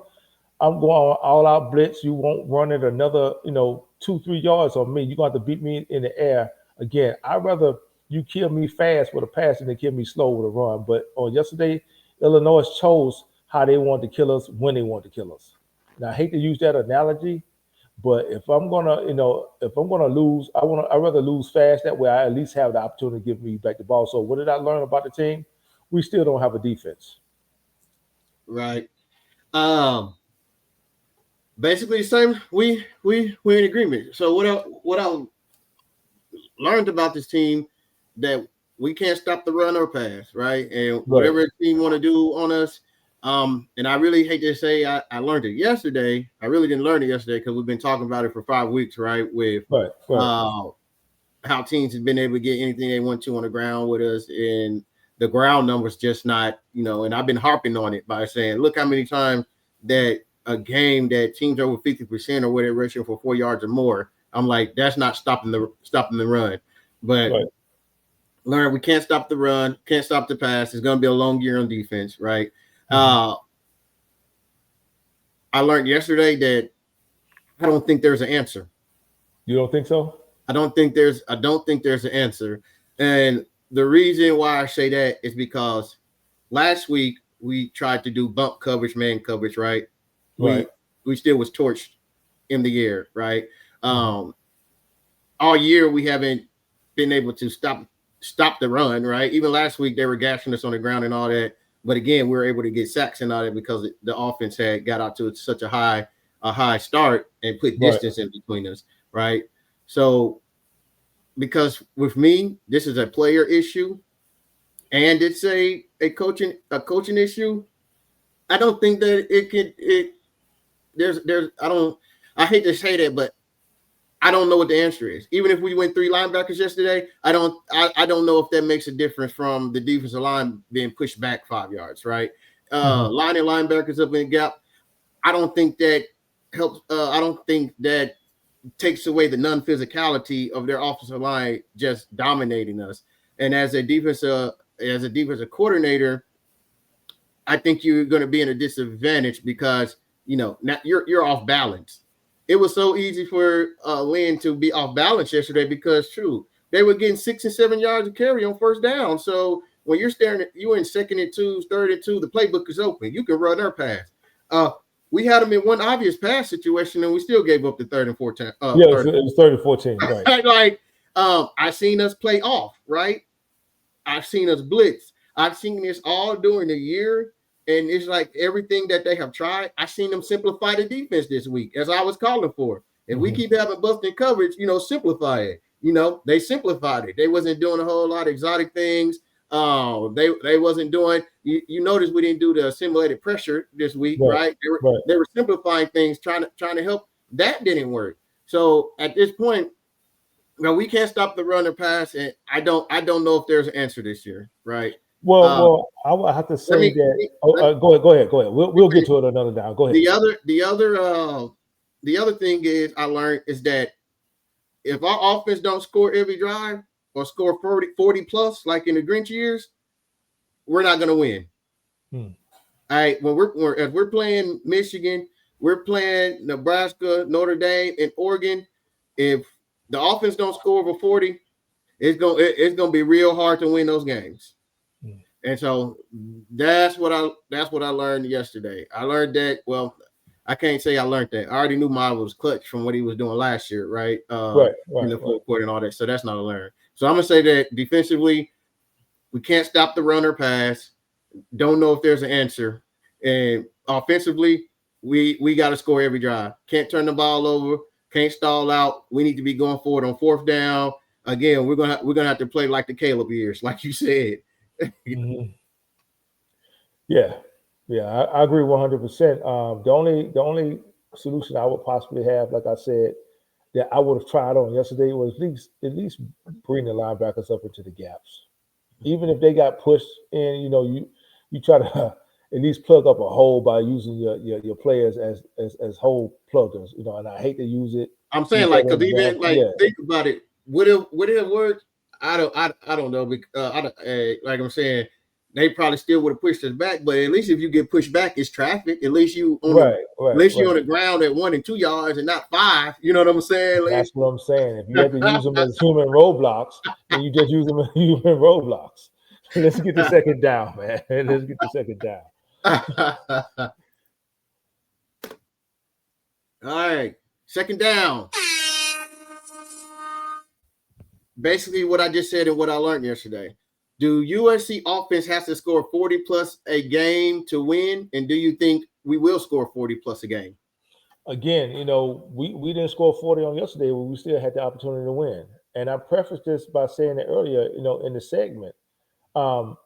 I'm going all out blitz. You won't run it another, 2-3 yards on me. You're going to have to beat me in the air again. I'd rather you kill me fast with a pass than kill me slow with a run. But on yesterday, Illinois chose how they wanted to kill us when they wanted to kill us. Now I hate to use that analogy, but if I'm gonna lose, I'd rather lose fast. That way, I at least have the opportunity to give me back the ball. So, what did I learn about the team? We still don't have a defense.
Right. Um. Basically, the same. We're in agreement. So what I learned about this team that we can't stop the run or pass, right? And
Right,
whatever the team want to do on us, and I really hate to say I learned it yesterday. I really didn't learn it yesterday because we've been talking about it for 5 weeks, right? With
right, right,
uh, how teams have been able to get anything they want to on the ground with us, and the ground numbers just not, and I've been harping on it by saying, look how many times that a game that teams over 50% or whatever ratio for 4 yards or more. I'm like, that's not stopping the run. But
right.
learn we can't stop the run, can't stop the pass. It's going to be a long year on defense, right?
Hmm.
Uh, I learned yesterday that I don't think there's an answer.
You don't think so?
I don't think there's an answer. And the reason why I say that is because last week we tried to do bump coverage, man coverage, right?
Right.
We still was torched in the air, right?
Hmm.
Um, all year we haven't been able to stop the run, right? Even last week they were gashing us on the ground and all that. But again, we were able to get sacks and all that because the offense had got out to such a high start and put
Right.
distance in between us, right? So because with me, this is a player issue and it's a coaching issue. I don't think that it could it there's I hate to say that, but I don't know what the answer is. Even if we went 3 linebackers yesterday, I don't know if that makes a difference from the defensive line being pushed back 5 yards, right?
Hmm.
Lining linebackers up in the gap. I don't think that helps. I don't think that takes away the non-physicality of their offensive line just dominating us. And as a defensive coordinator, I think you're going to be in a disadvantage because now you're off balance. It was so easy for Lynn to be off balance yesterday because true they were getting 6 and 7 yards of carry on first down. So when you're staring at you in second and twos, third and two, the playbook is open. You can run our pass. Uh, we had them in one obvious pass situation and we still gave up the third and 14.
Yeah, it was,
Third.
it was 30-14. Right.
Like I seen us play off, right? I've seen us blitz. I've seen this all during the year, and it's like everything that they have tried. I've seen them simplify the defense this week, as I was calling for. If we
Hmm.
keep having busting coverage, simplify it. They simplified it. They wasn't doing a whole lot of exotic things. They wasn't doing. You notice we didn't do the simulated pressure this week,
Right.
right? They were
Right.
they were simplifying things, trying to help. That didn't work. So at this point, no, we can't stop the run or pass, and I don't know if there's an answer this year, right?
Well,
Uh,
well, I would have to
let
say
me,
that. Oh, go ahead. Go ahead. Go ahead. We'll get to it another time. Go ahead.
the other the other thing is I learned is that if our offense don't score every drive or score 40 plus like in the Grinch years, we're not going to win.
Hmm.
All right, when if we're playing Michigan, we're playing Nebraska, Notre Dame, and Oregon. If the offense don't score over 40, it's gonna be real hard to win those games.
Hmm.
And so that's what I learned yesterday. I learned that I can't say I learned that. I already knew Miles was clutch from what he was doing last year, right?
Right,
In
right,
the
right.
fourth quarter and all that. So that's not a learn. So I'm gonna say that defensively, we can't stop the run or pass. Don't know if there's an answer. And offensively, we got to score every drive. Can't turn the ball over. Can't stall out. We need to be going forward on fourth down. Again, we're gonna have to play like the Caleb years, like you said.
Mhm. Yeah, yeah, I agree 100%. The only solution I would possibly have, like I said, that I would have tried on yesterday was at least bring the linebackers up into the gaps. Even if they got pushed in, you try to at least plug up a hole by using your players as hole pluggers. And I hate to
I'm
use
saying
that
like because even
example.
like
Yeah,
think about it. Would it work? I don't know. Like I'm saying, they probably still would have pushed us back. But at least if you get pushed back, it's traffic. At least
right,
at
right,
least you on
right.
the ground at 1 and 2 yards and not 5. You know what I'm saying?
That's what I'm saying. If you had to use them as human roadblocks, then you just use them as human roadblocks. Let's get the second down, man. Let's get the second down.
All right, second down. Basically, what I just said and what I learned yesterday. Do USC offense has to score 40 plus a game to win? And do you think we will score 40 plus a game?
Again, we didn't score 40 on yesterday, but we still had the opportunity to win. And I prefaced this by saying it earlier, in the segment. Um,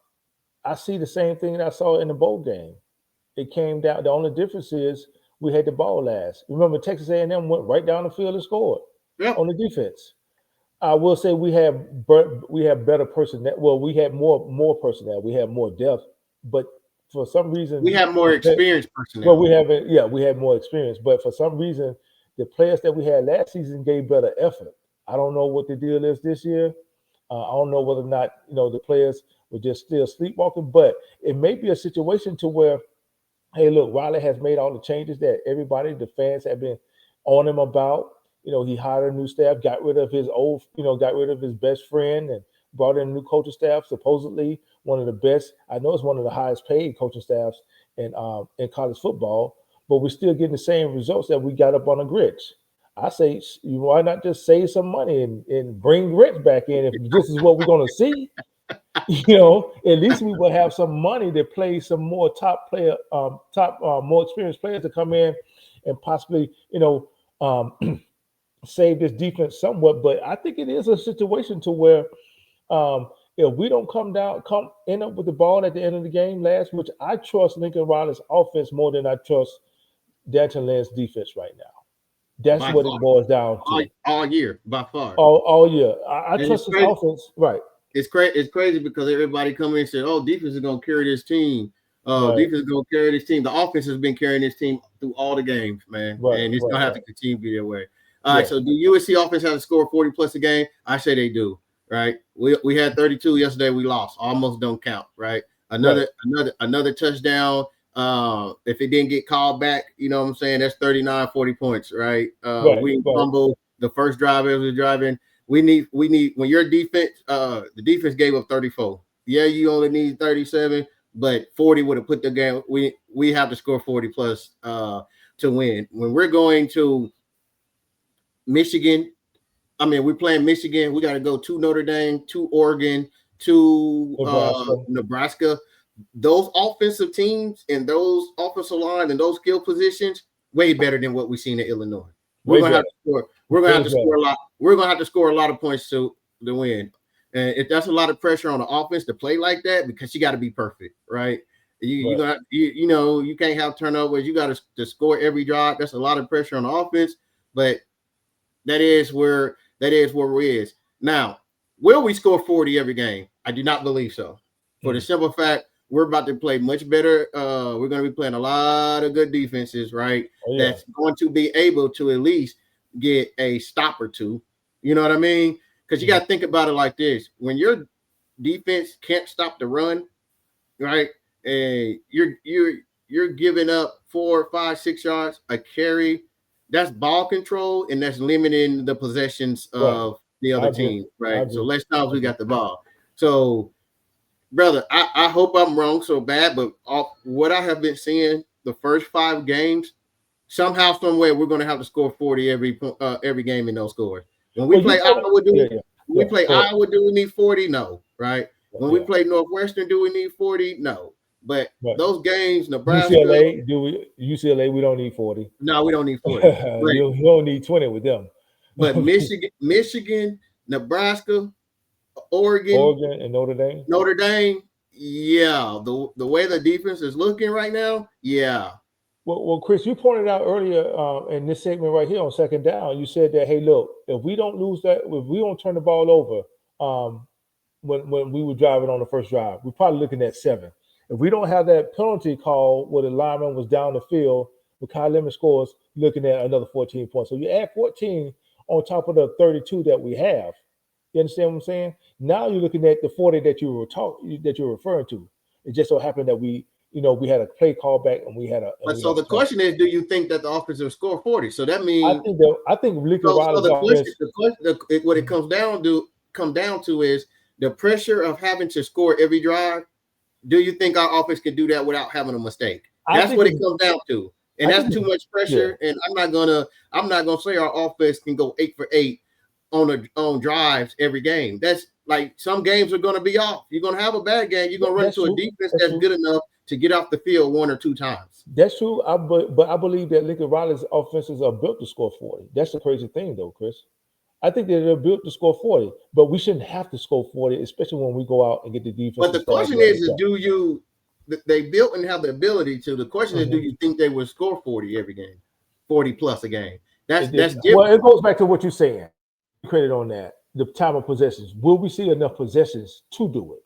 I see the same thing that I saw in the bowl game. It came down. The only difference is we had the ball last. Remember, Texas A&M went right down the field and scored
Yep.
on the defense. I will say we have better personnel. Well, we had more personnel. We had more depth, but for some
We
reason,
have more experienced
well,
personnel.
we had more experience, but for some reason, the players that we had last season gave better effort. I don't know what the deal is this year. I don't know whether or not the players were just still sleepwalking, but it may be a situation to where, hey, look, Riley has made all the changes that everybody, the fans, have been on him about. He hired a new staff, got rid of his got rid of his best friend, and brought in a new coaching staff. Supposedly one of the best. I know it's one of the highest paid coaching staffs in college football, but we're still getting the same results that we got up on the grits. I say, why not just save some money and bring grits back in if this is what we're going to see? At least we will have some money to play some more more experienced players to come in and possibly, save this defense somewhat. But I think it is a situation to where if we don't end up with the ball at the end of the game last, which I trust Lincoln Riley's offense more than I trust Danton Lynn's defense right now. That's
By
what
far,
it boils down to.
all year, by far.
All year. I
And
trust his offense. Right.
It's crazy because everybody come in and said, "Oh, defense is going to carry this team.
Right.
Defense is going to carry this team." The offense has been carrying this team through all the games, man,
Right.
and it's
Right.
going to have
Right.
to continue to be that way. All right,
Yeah.
so do USC offense have to score 40 plus a game? I say they do. Right, we had 32 yesterday. We lost. Almost don't count. Right,
Right.
another touchdown. If it didn't get called back, you know what I'm saying? That's 39, 40 points. Right.
Right.
We
Right.
fumbled the first drive as we were driving. We need when your defense the defense gave up 34. Yeah, you only need 37, but 40 would have put the game. We have to score 40 plus to win. When we're going to Michigan, I mean we're playing Michigan, we got to go to Notre Dame, to Oregon, to
Nebraska.
Nebraska. Those offensive teams and those offensive line and those skill positions way better than what we've seen in Illinois. We're
Way
gonna have
better.
to score. We're gonna
Way
have to score
better.
a lot. We're gonna have to score a lot of points to win. And if that's a lot of pressure on the offense to play like that, because you got to be perfect, right? You
Right.
gonna you can't have turnovers. You got to score every drive. That's a lot of pressure on the offense, but that is where we is now. Will we score 40 every game? I do not believe so. For the
Mm.
simple fact we're about to play much better. We're going to be playing a lot of good defenses, right?
Oh yeah.
That's going to be able to at least get a stop or two. You know what I mean? Because you got to think about it like this: when your defense can't stop the run, right? And you're giving up 4, 5, 6 yards a carry. That's ball control, and that's limiting the possessions
Right.
of the
I
other
agree.
team,
I
right? So
agree.
less times
I
we
agree.
got the ball. So, brother, I hope I'm wrong so bad, but what I have been seeing the first 5 games, somehow, some way, we're going to have to score 40 every game in those scores. When we play Iowa, do we need 40? No, right? When we play Northwestern, do we need 40? No. But those games, Nebraska,
UCLA, we don't need 40.
No, we don't need 40.
You don't need 20 with them.
But Michigan, Nebraska, Oregon,
and Notre
Dame, yeah. The way the defense is looking right now, yeah.
Well, Chris, you pointed out earlier in this segment right here on second down, you said that, hey, look, if we don't lose that, if we don't turn the ball over, when we were driving on the first drive, we're probably looking at 7. If we don't have that penalty call where the lineman was down the field, Kyle Lemon scores, looking at another 14 points. So you add 14 on top of the 32 that we have. You understand what I'm saying? Now you're looking at the 40 that you're referring to. It just so happened that we had a play call back and we had a.
But so the question is, do you think that the offense will score 40? So that means
I think Lincoln Riley's offense.
What it comes down to is the pressure of having to score every drive. Do you think our offense can do that without having a mistake? That's what it comes down to. And that's too much pressure. Yeah. And I'm not gonna say our offense can go 8 for 8 on drives every game. That's like some games are gonna be off. You're gonna have a bad game. You're gonna run into a defense that's good enough to get off the field 1 or 2 times.
That's true. But I believe that Lincoln Riley's offenses are built to score 40. That's the crazy thing, though, Chris. I think that they're built to score 40, but we shouldn't have to score 40, especially when we go out and get the defense.
But the question is do you? They built and have the ability to. The question is, do you think they would score 40 every game, 40 plus a game? That's different.
Well, it goes back to what you're saying. Credit on that. The time of possessions. Will we see enough possessions to do it?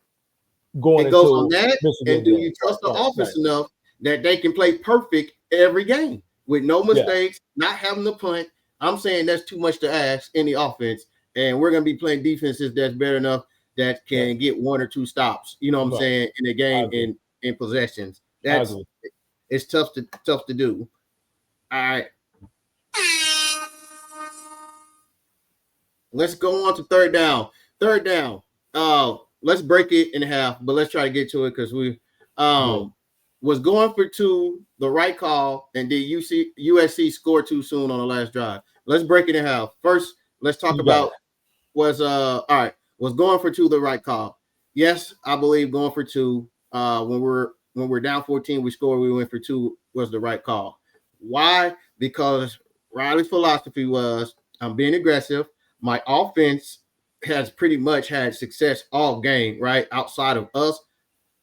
It goes on that. And do you trust the offense enough that they can play perfect every game with no mistakes, not having to punt? I'm saying that's too much to ask in the offense, and we're going to be playing defenses that's better enough that can get 1 or 2 stops. You know what I'm saying, in the game in possessions. It's tough to do. All right. Let's go on to third down. Let's break it in half, but let's try to get to it because we was going for 2, the right call, and did USC score too soon on the last drive? Let's break it in half. First, let's talk about was going for 2 the right call? Yes, I believe going for 2 when we're down 14, we score, we went for 2 was the right call. Why? Because Riley's philosophy was I'm being aggressive. My offense has pretty much had success all game, right? Outside of us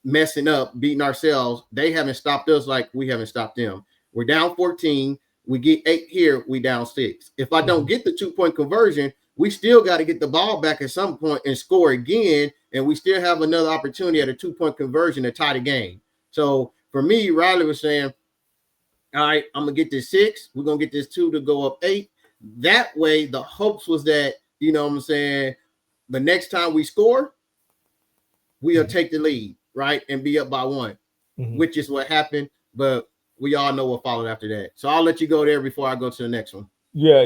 messing up, beating ourselves, they haven't stopped us like we haven't stopped them. We're down 14. We get 8 here, we down 6. If I don't get the 2-point conversion, we still got to get the ball back at some point and score again, and we still have another opportunity at a 2-point conversion to tie the game. So for me, Riley was saying, all right, I'm going to get this 6. We're going to get this 2 to go up 8. That way, the hopes was that, you know what I'm saying, the next time we score, we'll take the lead, right, and be up by 1, which is what happened. But we all know what followed after that. So I'll let you go there before I go to the next one.
Yeah.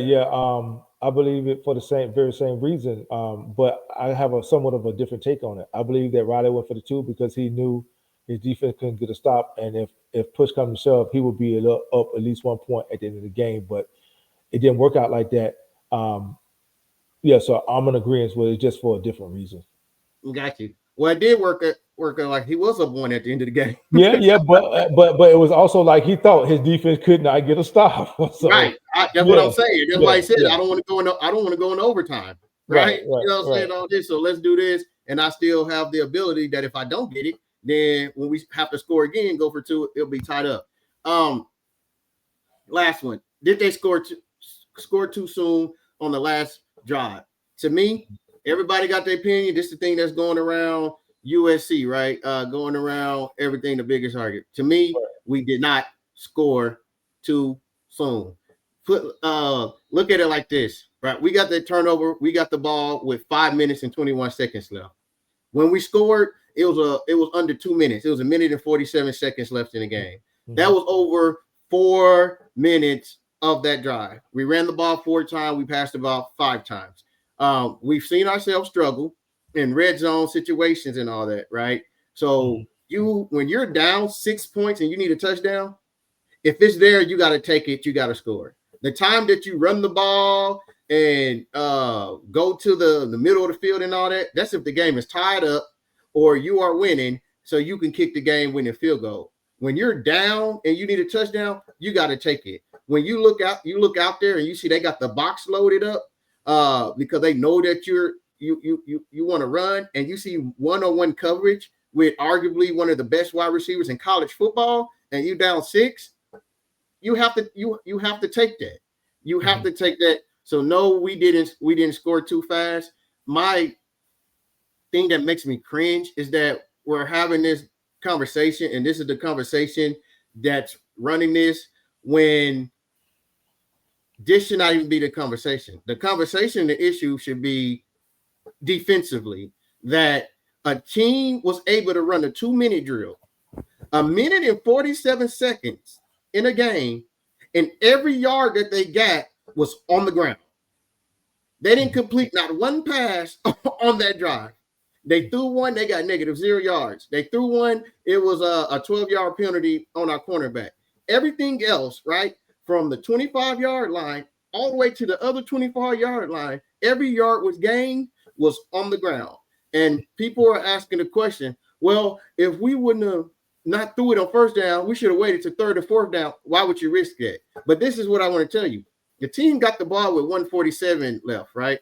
I believe it for the very same reason. But I have somewhat of a different take on it. I believe that Riley went for the 2 because he knew his defense couldn't get a stop, and if push comes to shove, he would be up at least 1 point at the end of the game. But it didn't work out like that. So I'm in agreement with it just for a different reason.
Got you. Well, it did work out like he was up 1 at the end of the game.
but it was also like he thought his defense could not get a stop. So,
right. That's what I'm saying. That's why I said I don't want to go in overtime. Right. You know what I'm saying? All this. So let's do this. And I still have the ability that if I don't get it, then when we have to score again, go for 2, it'll be tied up. Last one. Did they score too soon on the last drive? To me, everybody got their opinion. This is the thing that's going around USC, right? Going around everything, the biggest argument. To me, we did not score too soon. Look at it like this, right? We got the turnover. We got the ball with 5 minutes and 21 seconds left. When we scored, it was under 2 minutes. It was 1 minute and 47 seconds left in the game. That was over 4 minutes of that drive. We ran the ball 4 times. We passed the ball 5 times. We've seen ourselves struggle in red zone situations and all that, right? So when you're down 6 points and you need a touchdown, If it's there, you got to take it. You got to score. The time that you run the ball and go to the middle of the field and all that, that's if the game is tied up or you are winning, so you can kick the game-winning field goal. When you're down and you need a touchdown, you got to take it. When you look out there and you see they got the box loaded up because they know that you want to run, and you see one-on-one coverage with arguably one of the best wide receivers in college football, and you down 6, you have to take that. You have to take that. So no, we didn't score too fast. My thing that makes me cringe is that we're having this conversation, and this is the conversation that's running this, when this should not even be the conversation. The conversation, the issue should be defensively, that a team was able to run a 2-minute drill, 1 minute and 47 seconds in a game, and every yard that they got was on the ground. They didn't complete not one pass on that drive. They threw one, they got -0 yards. They threw one, it was a 12-yard penalty on our cornerback. Everything else, right, from the 25-yard line all the way to the other 25-yard line, every yard was gained was on the ground. And people are asking the question, well, if we wouldn't have not threw it on first down, we should have waited to third or fourth down. Why would you risk that? But this is what I want to tell you. The team got the ball with 1:47 left, right?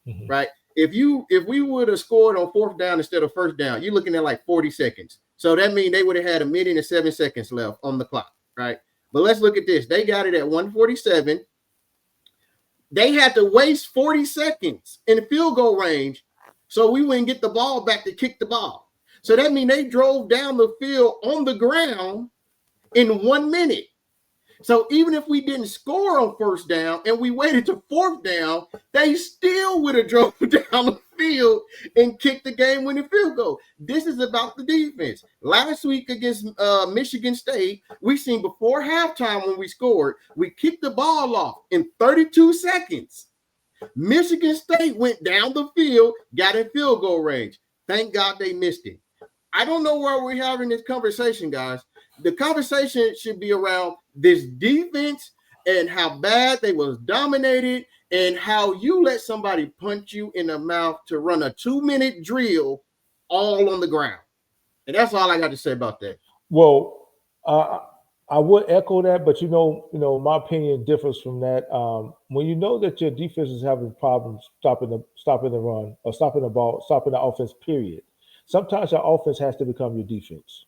Mm-hmm. Right. If we would have scored on fourth down instead of first down, you're looking at like 40 seconds. So that means they would have had 1minute and 7 seconds left on the clock, right? But let's look at this. They got it at 1:47. They had to waste 40 seconds in field goal range so we wouldn't get the ball back to kick the ball. So that means they drove down the field on the ground in 1 minute. So even if we didn't score on first down and we waited to fourth down, they still would have drove down the field and kicked the game-winning field goal. This is about the defense. Last week against Michigan State, we seen before halftime when we scored, we kicked the ball off in 32 seconds. Michigan State went down the field, got in field goal range. Thank God they missed it. I don't know why we're having this conversation, guys. The conversation should be around this defense and how bad they was dominated and how you let somebody punch you in the mouth to run a 2-minute drill all on the ground. And that's all I got to say about that.
Well, I would echo that, but my opinion differs from that. When you know that your defense is having problems stopping the run or stopping the ball, stopping the offense, period. Sometimes your offense has to become your defense.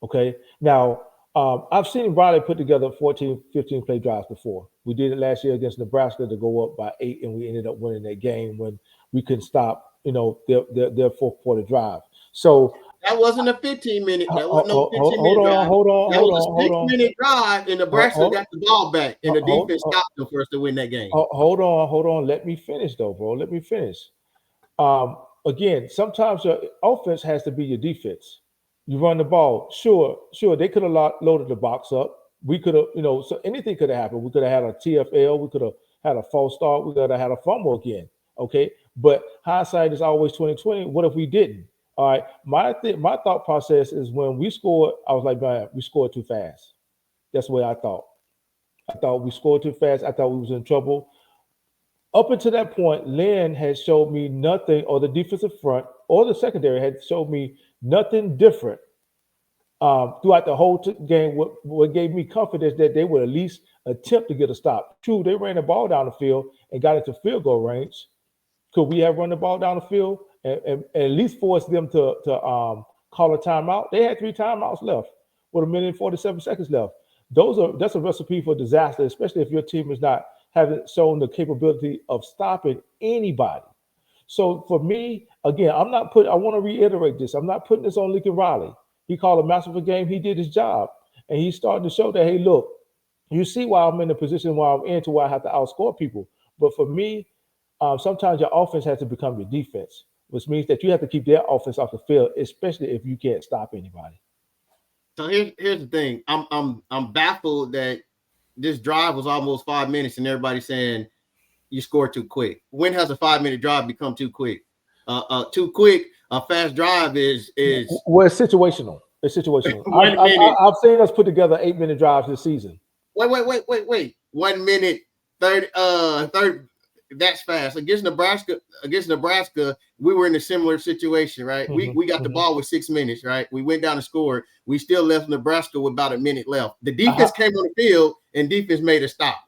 Okay. Now, I've seen Riley put together 14, 15 play drives before. We did it last year against Nebraska to go up by 8, and we ended up winning that game when we couldn't stop, their fourth quarter drive. So
that wasn't a 15-minute. That wasn't no 15-minute drive. Hold on. That was a 6-minute drive, and Nebraska got the ball back, and the defense stopped them for us to win that game.
Hold on. Let me finish, though, bro. Let me finish. Again, sometimes your offense has to be your defense. You run the ball. Sure. They could have loaded the box up. We could have, so anything could have happened. We could have had a TFL. We could have had a false start. We could have had a fumble again. Okay. But hindsight is always 20/20. What if we didn't? All right. My thought process is when we scored, I was like, man, we scored too fast. That's the way I thought. I thought we scored too fast. I thought we was in trouble. Up until that point, Lynn had showed me nothing, or the defensive front or the secondary had showed me nothing different throughout the whole game. What gave me confidence that they would at least attempt to get a stop. True, they ran the ball down the field and got into field goal range. Could we have run the ball down the field and at least force them to call a timeout? They had 3 timeouts left with 1 minute and 47 seconds left. That's a recipe for disaster, especially if your team is not having shown the capability of stopping anybody. So for me, again, I want to reiterate this. I'm not putting this on Lincoln Riley. He called a masterful game. He did his job. And he's starting to show that, hey, look, you see why I'm in the position where I'm in to where I have to outscore people. But for me, sometimes your offense has to become your defense, which means that you have to keep their offense off the field, especially if you can't stop anybody.
So here's the thing. I'm baffled that this drive was almost 5 minutes and everybody's saying you scored too quick. When has a 5-minute drive become too quick? A fast drive is
well, it's situational. It's situational.
1 minute.
I've seen us put together 8-minute drives this season.
Wait. 1 minute, 30. That's fast. Against Nebraska, we were in a similar situation, right? We got the ball with 6 minutes, right? We went down and scored. We still left Nebraska with about a minute left. The defense came on the field and defense made a stop.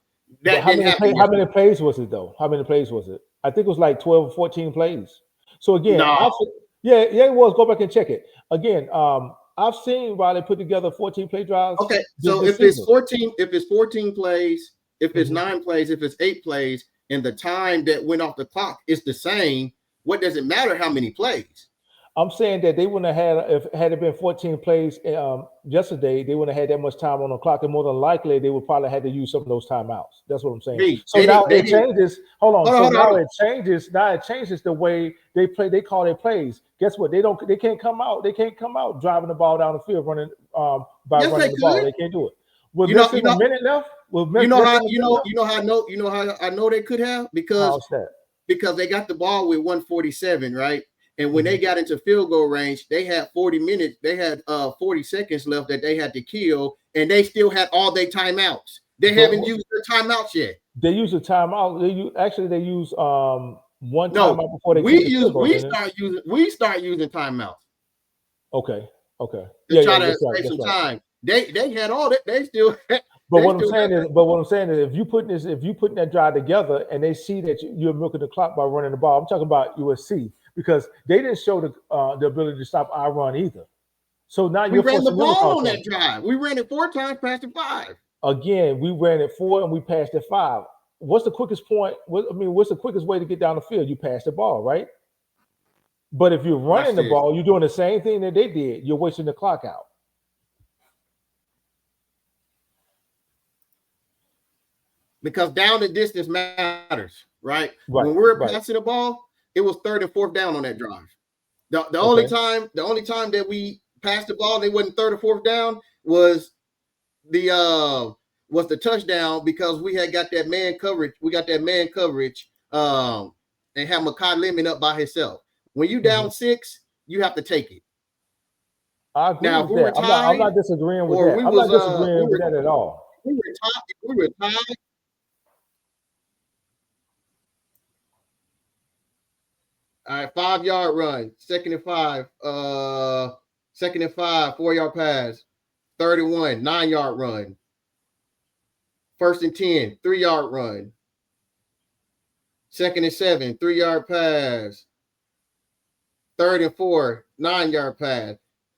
That didn't happen.
How many plays was it though? How many plays was it? I think it was like 12 or 14 plays. So again, it was. Go back and check it. Again, I've seen Riley put together 14 play drives.
Okay, so if it's 14 plays, if it's 9 plays, if it's 8 plays, and the time that went off the clock is the same, what does it matter how many plays?
I'm saying that they wouldn't have had it been 14 plays yesterday, they wouldn't have had that much time on the clock, and more than likely they would probably have to use some of those timeouts. That's what I'm saying. So now it changes. Hold on. Now it changes. Now it changes the way they play. They call their plays. Guess what? They can't come out. They can't come out driving the ball down the field running running the ball. They can't do it. With a minute left.
You know how I know they could have because they got the ball with 147, right? And when they got into field goal range, they had 40 minutes. They had 40 seconds left that they had to kill, and they still had all their timeouts. They haven't used their timeouts yet.
They use a timeout. They use one timeout before they.
We start using timeouts.
Okay.
To try to save some time. They had all that. They still.
But what I'm saying is, if you putting that drive together, and they see that you're milking the clock by running the ball, I'm talking about USC. Because they didn't show the ability to stop our run either. So now
we ran the ball on that drive. We ran it 4 times, passed it 5.
Again, we ran it 4 and we passed it 5. What's the quickest point? What's the quickest way to get down the field? You pass the ball, right? But if you're running the ball, you're doing the same thing that they did. You're wasting the clock out.
Because down the distance matters, right? When we're passing the ball, it was 3rd and 4th down on that drive. The only time that we passed the ball, they wasn't 3rd or 4th down, was the touchdown because we had got that man coverage. We got that man coverage and had Makai Lemon up by himself. When you down 6, you have to take it.
I agree with that. I'm not disagreeing with that. I'm not disagreeing with that at all.
We were tied. All right, 5-yard run, 2nd and 5, 2nd and 5, 4-yard pass, 31, 9-yard run, 1st and 10, 3-yard run, 2nd and 7, 3-yard pass, 3rd and 4, 9-yard pass.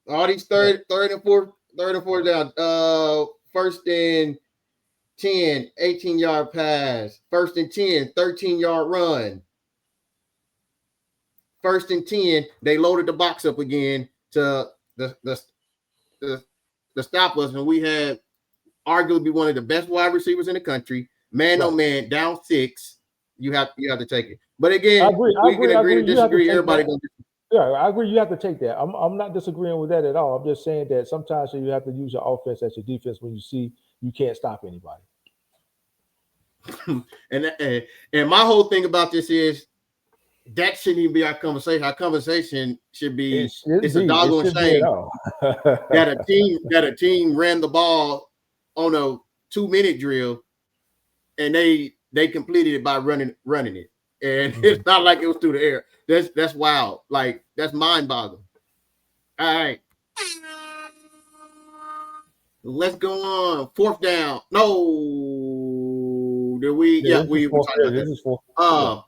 All these third and fourth down, 1st and 10, 18-yard pass, 1st and 10, 13-yard run. 1st and 10, they loaded the box up again to the stop us, and we had arguably one of the best wide receivers in the country. Man, oh man, down 6, you have to take it. But again, we can agree to disagree. Everybody gonna.
Yeah, I agree. You have to take that. I'm not disagreeing with that at all. I'm just saying that sometimes you have to use your offense as your defense when you see you can't stop anybody.
and my whole thing about this is, that shouldn't even be our conversation. Our conversation should be it's a doggone shame that a team ran the ball on a 2-minute drill and they completed it by running it. And it's not like it was through the air. That's wild. Like, that's mind-boggling. All right. Let's go on. 4th down. No. Did we? Yeah, we talked about that.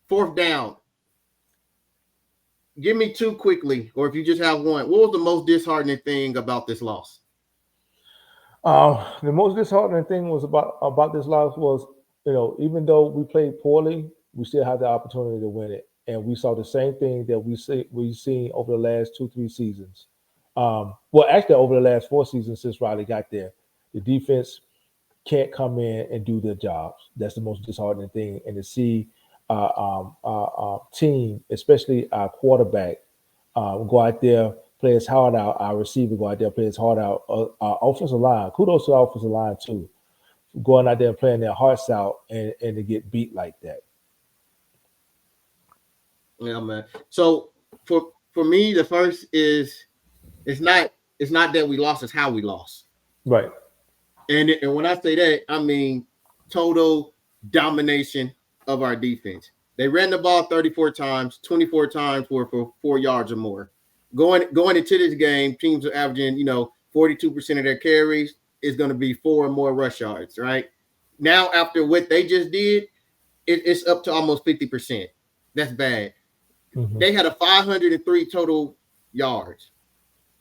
4th down. Give me 2 quickly, or if you just have one. What was the most disheartening thing about this loss?
The most disheartening thing was about this loss was, even though we played poorly, we still had the opportunity to win it, and we saw the same thing that we've seen over the last 2-3 seasons. Well, actually, over the last 4 seasons since Riley got there, the defense can't come in and do their jobs. That's the most disheartening thing, and to see team, especially our quarterback, go out there, play his heart out. Our receiver go out there, play his heart out. Our offensive line, kudos to the offensive line too, going out there and playing their hearts out and to get beat like that.
Yeah, man. So for for me, the first is it's not that we lost, it's how we lost.
Right.
And when I say that, I mean total domination of our defense. They ran the ball 34 times, 24 times were for 4 yards or more. Going into this game, teams are averaging, 42% of their carries is going to be 4 or more rush yards, right? Now, after what they just did, it's up to almost 50%. That's bad.
Mm-hmm.
They had a 503 total yards,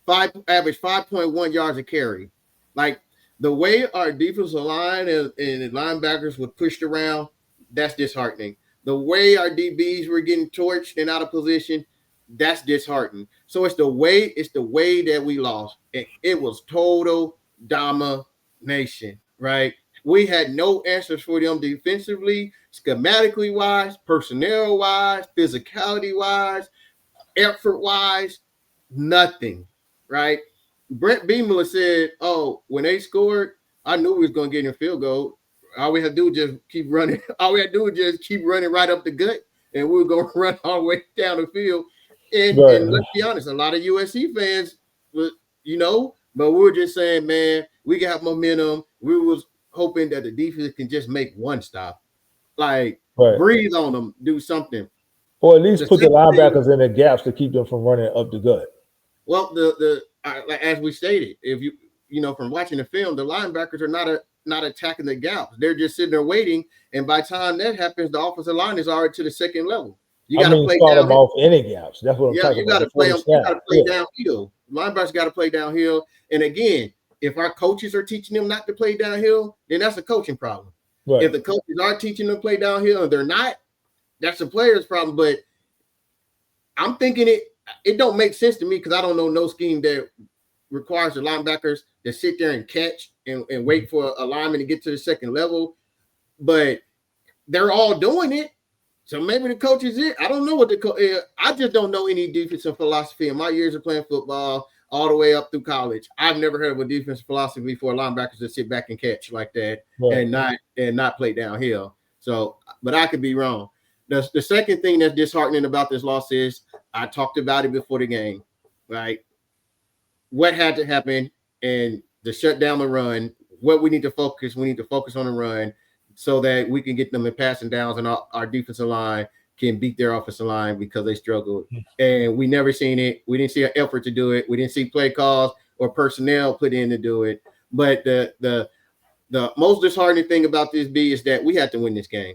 average 5.1 yards a carry. Like the way our defensive line and linebackers were pushed around, that's disheartening. The way our DBs were getting torched and out of position, that's disheartening. So it's the way that we lost. It was total domination, right? We had no answers for them defensively, schematically wise, personnel wise, physicality wise, effort wise, nothing, right? Brent Beamer said, "Oh, when they scored, I knew we was going to get in a field goal. All we had to do was just keep running. All we had to do was just keep running right up the gut, and we were going to run all the way down the field." And let's be honest, a lot of USC fans, but we were just saying, man, we got momentum. We was hoping that the defense can just make one stop, like breathe on them, do something.
Or at least put the linebackers in the gaps to keep them from running up the gut.
Well, as we stated, if from watching the film, the linebackers are not attacking the gaps. They're just sitting there waiting, and by the time that happens, the offensive line is already to the second level. You got to play
start them off any gaps. That's what I'm talking about.
You got to play downhill. Linebackers got to play downhill. And again, if our coaches are teaching them not to play downhill, then that's a coaching problem. Right. If the coaches are teaching them to play downhill and they're not, that's a player's problem. But I'm thinking it don't make sense to me because I don't know no scheme that requires the linebackers to sit there and catch and wait for a lineman to get to the second level. But they're all doing it. So maybe the coach is it. I don't know what I just don't know any defensive philosophy in my years of playing football all the way up through college. I've never heard of a defensive philosophy for linebackers to sit back and catch like that and not play downhill. So, but I could be wrong. The second thing that's disheartening about this loss is I talked about it before the game, right? What had to happen and to shut down the run, what we need to focus on the run so that we can get them in passing downs and our defensive line can beat their offensive line because they struggled. And we never seen it. We didn't see an effort to do it. We didn't see play calls or personnel put in to do it. But the most disheartening thing about this is that we had to win this game.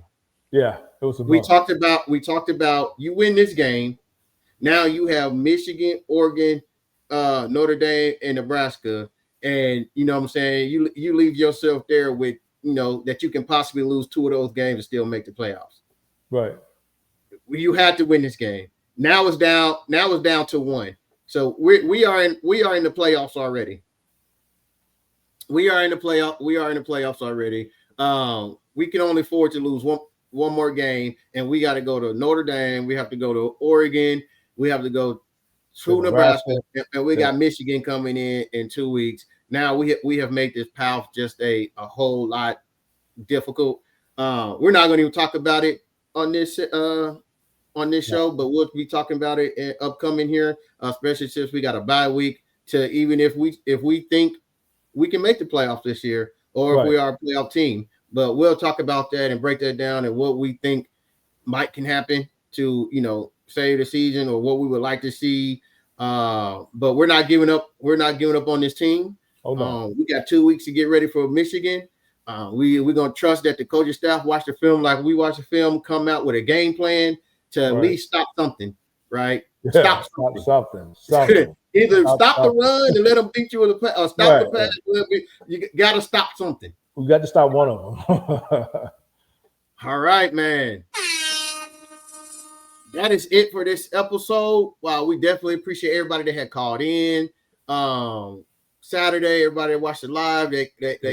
Yeah, it was.
We talked about you win this game. Now you have Michigan, Oregon, Notre Dame, and Nebraska, and you know what I'm saying. You leave yourself there with that you can possibly lose 2 of those games and still make the playoffs.
Right.
You had to win this game. Now it's down to 1. So we are in the playoffs already. We are in the playoffs already. We can only afford to lose one more game, and we got to go to Notre Dame. We have to go to Oregon. We have to go to Nebraska, and we got Michigan coming in 2 weeks. Now we have made this path just a whole lot difficult. We're not going to even talk about it on this show, but we'll be talking about it in upcoming here, especially since we got a bye week. To even if we think we can make the playoffs this year, or if we are a playoff team, but we'll talk about that and break that down and what we think can happen to save the season or what we would like to see. But we're not giving up. We're not giving up on this team. Oh, no. We got 2 weeks to get ready for Michigan. We're going to trust that the coaching staff watch the film like we watch the film, come out with a game plan to at least stop something, right?
Yeah, stop something.
Either stop the run and let them beat you with a pass, or stop the pass. You got to stop something.
We got to stop one of them.
All right, man. That is it for this episode. Wow, we definitely appreciate everybody that had called in. Saturday, everybody that watched it live, they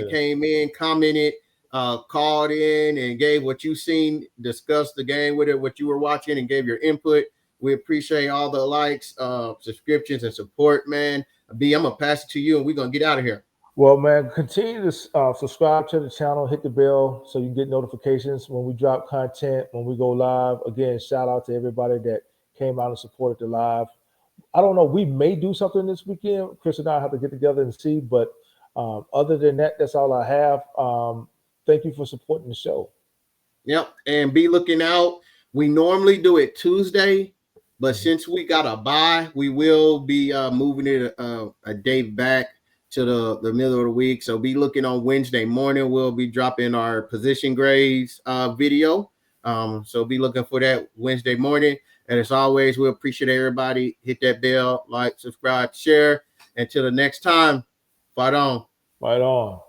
came in, commented, called in, and gave what you seen, discussed the game with it, what you were watching, and gave your input. We appreciate all the likes, subscriptions, and support, man. B, I'm gonna pass it to you, and we're gonna get out of here.
Well, man, continue to subscribe to the channel, hit the bell so you get notifications when we drop content, when we go live. Again, shout out to everybody that came out and supported the live. I don't know. We may do something this weekend. Chris and I have to get together and see. But other than that, that's all I have. Thank you for supporting the show.
Yep. And be looking out. We normally do it Tuesday, but since we got a bye, we will be moving it a day back to the middle of the week. So be looking on Wednesday morning. We'll be dropping our position grades video. So be looking for that Wednesday morning. And as always, we appreciate everybody. Hit that bell, like, subscribe, share. Until the next time, fight on.
Fight on.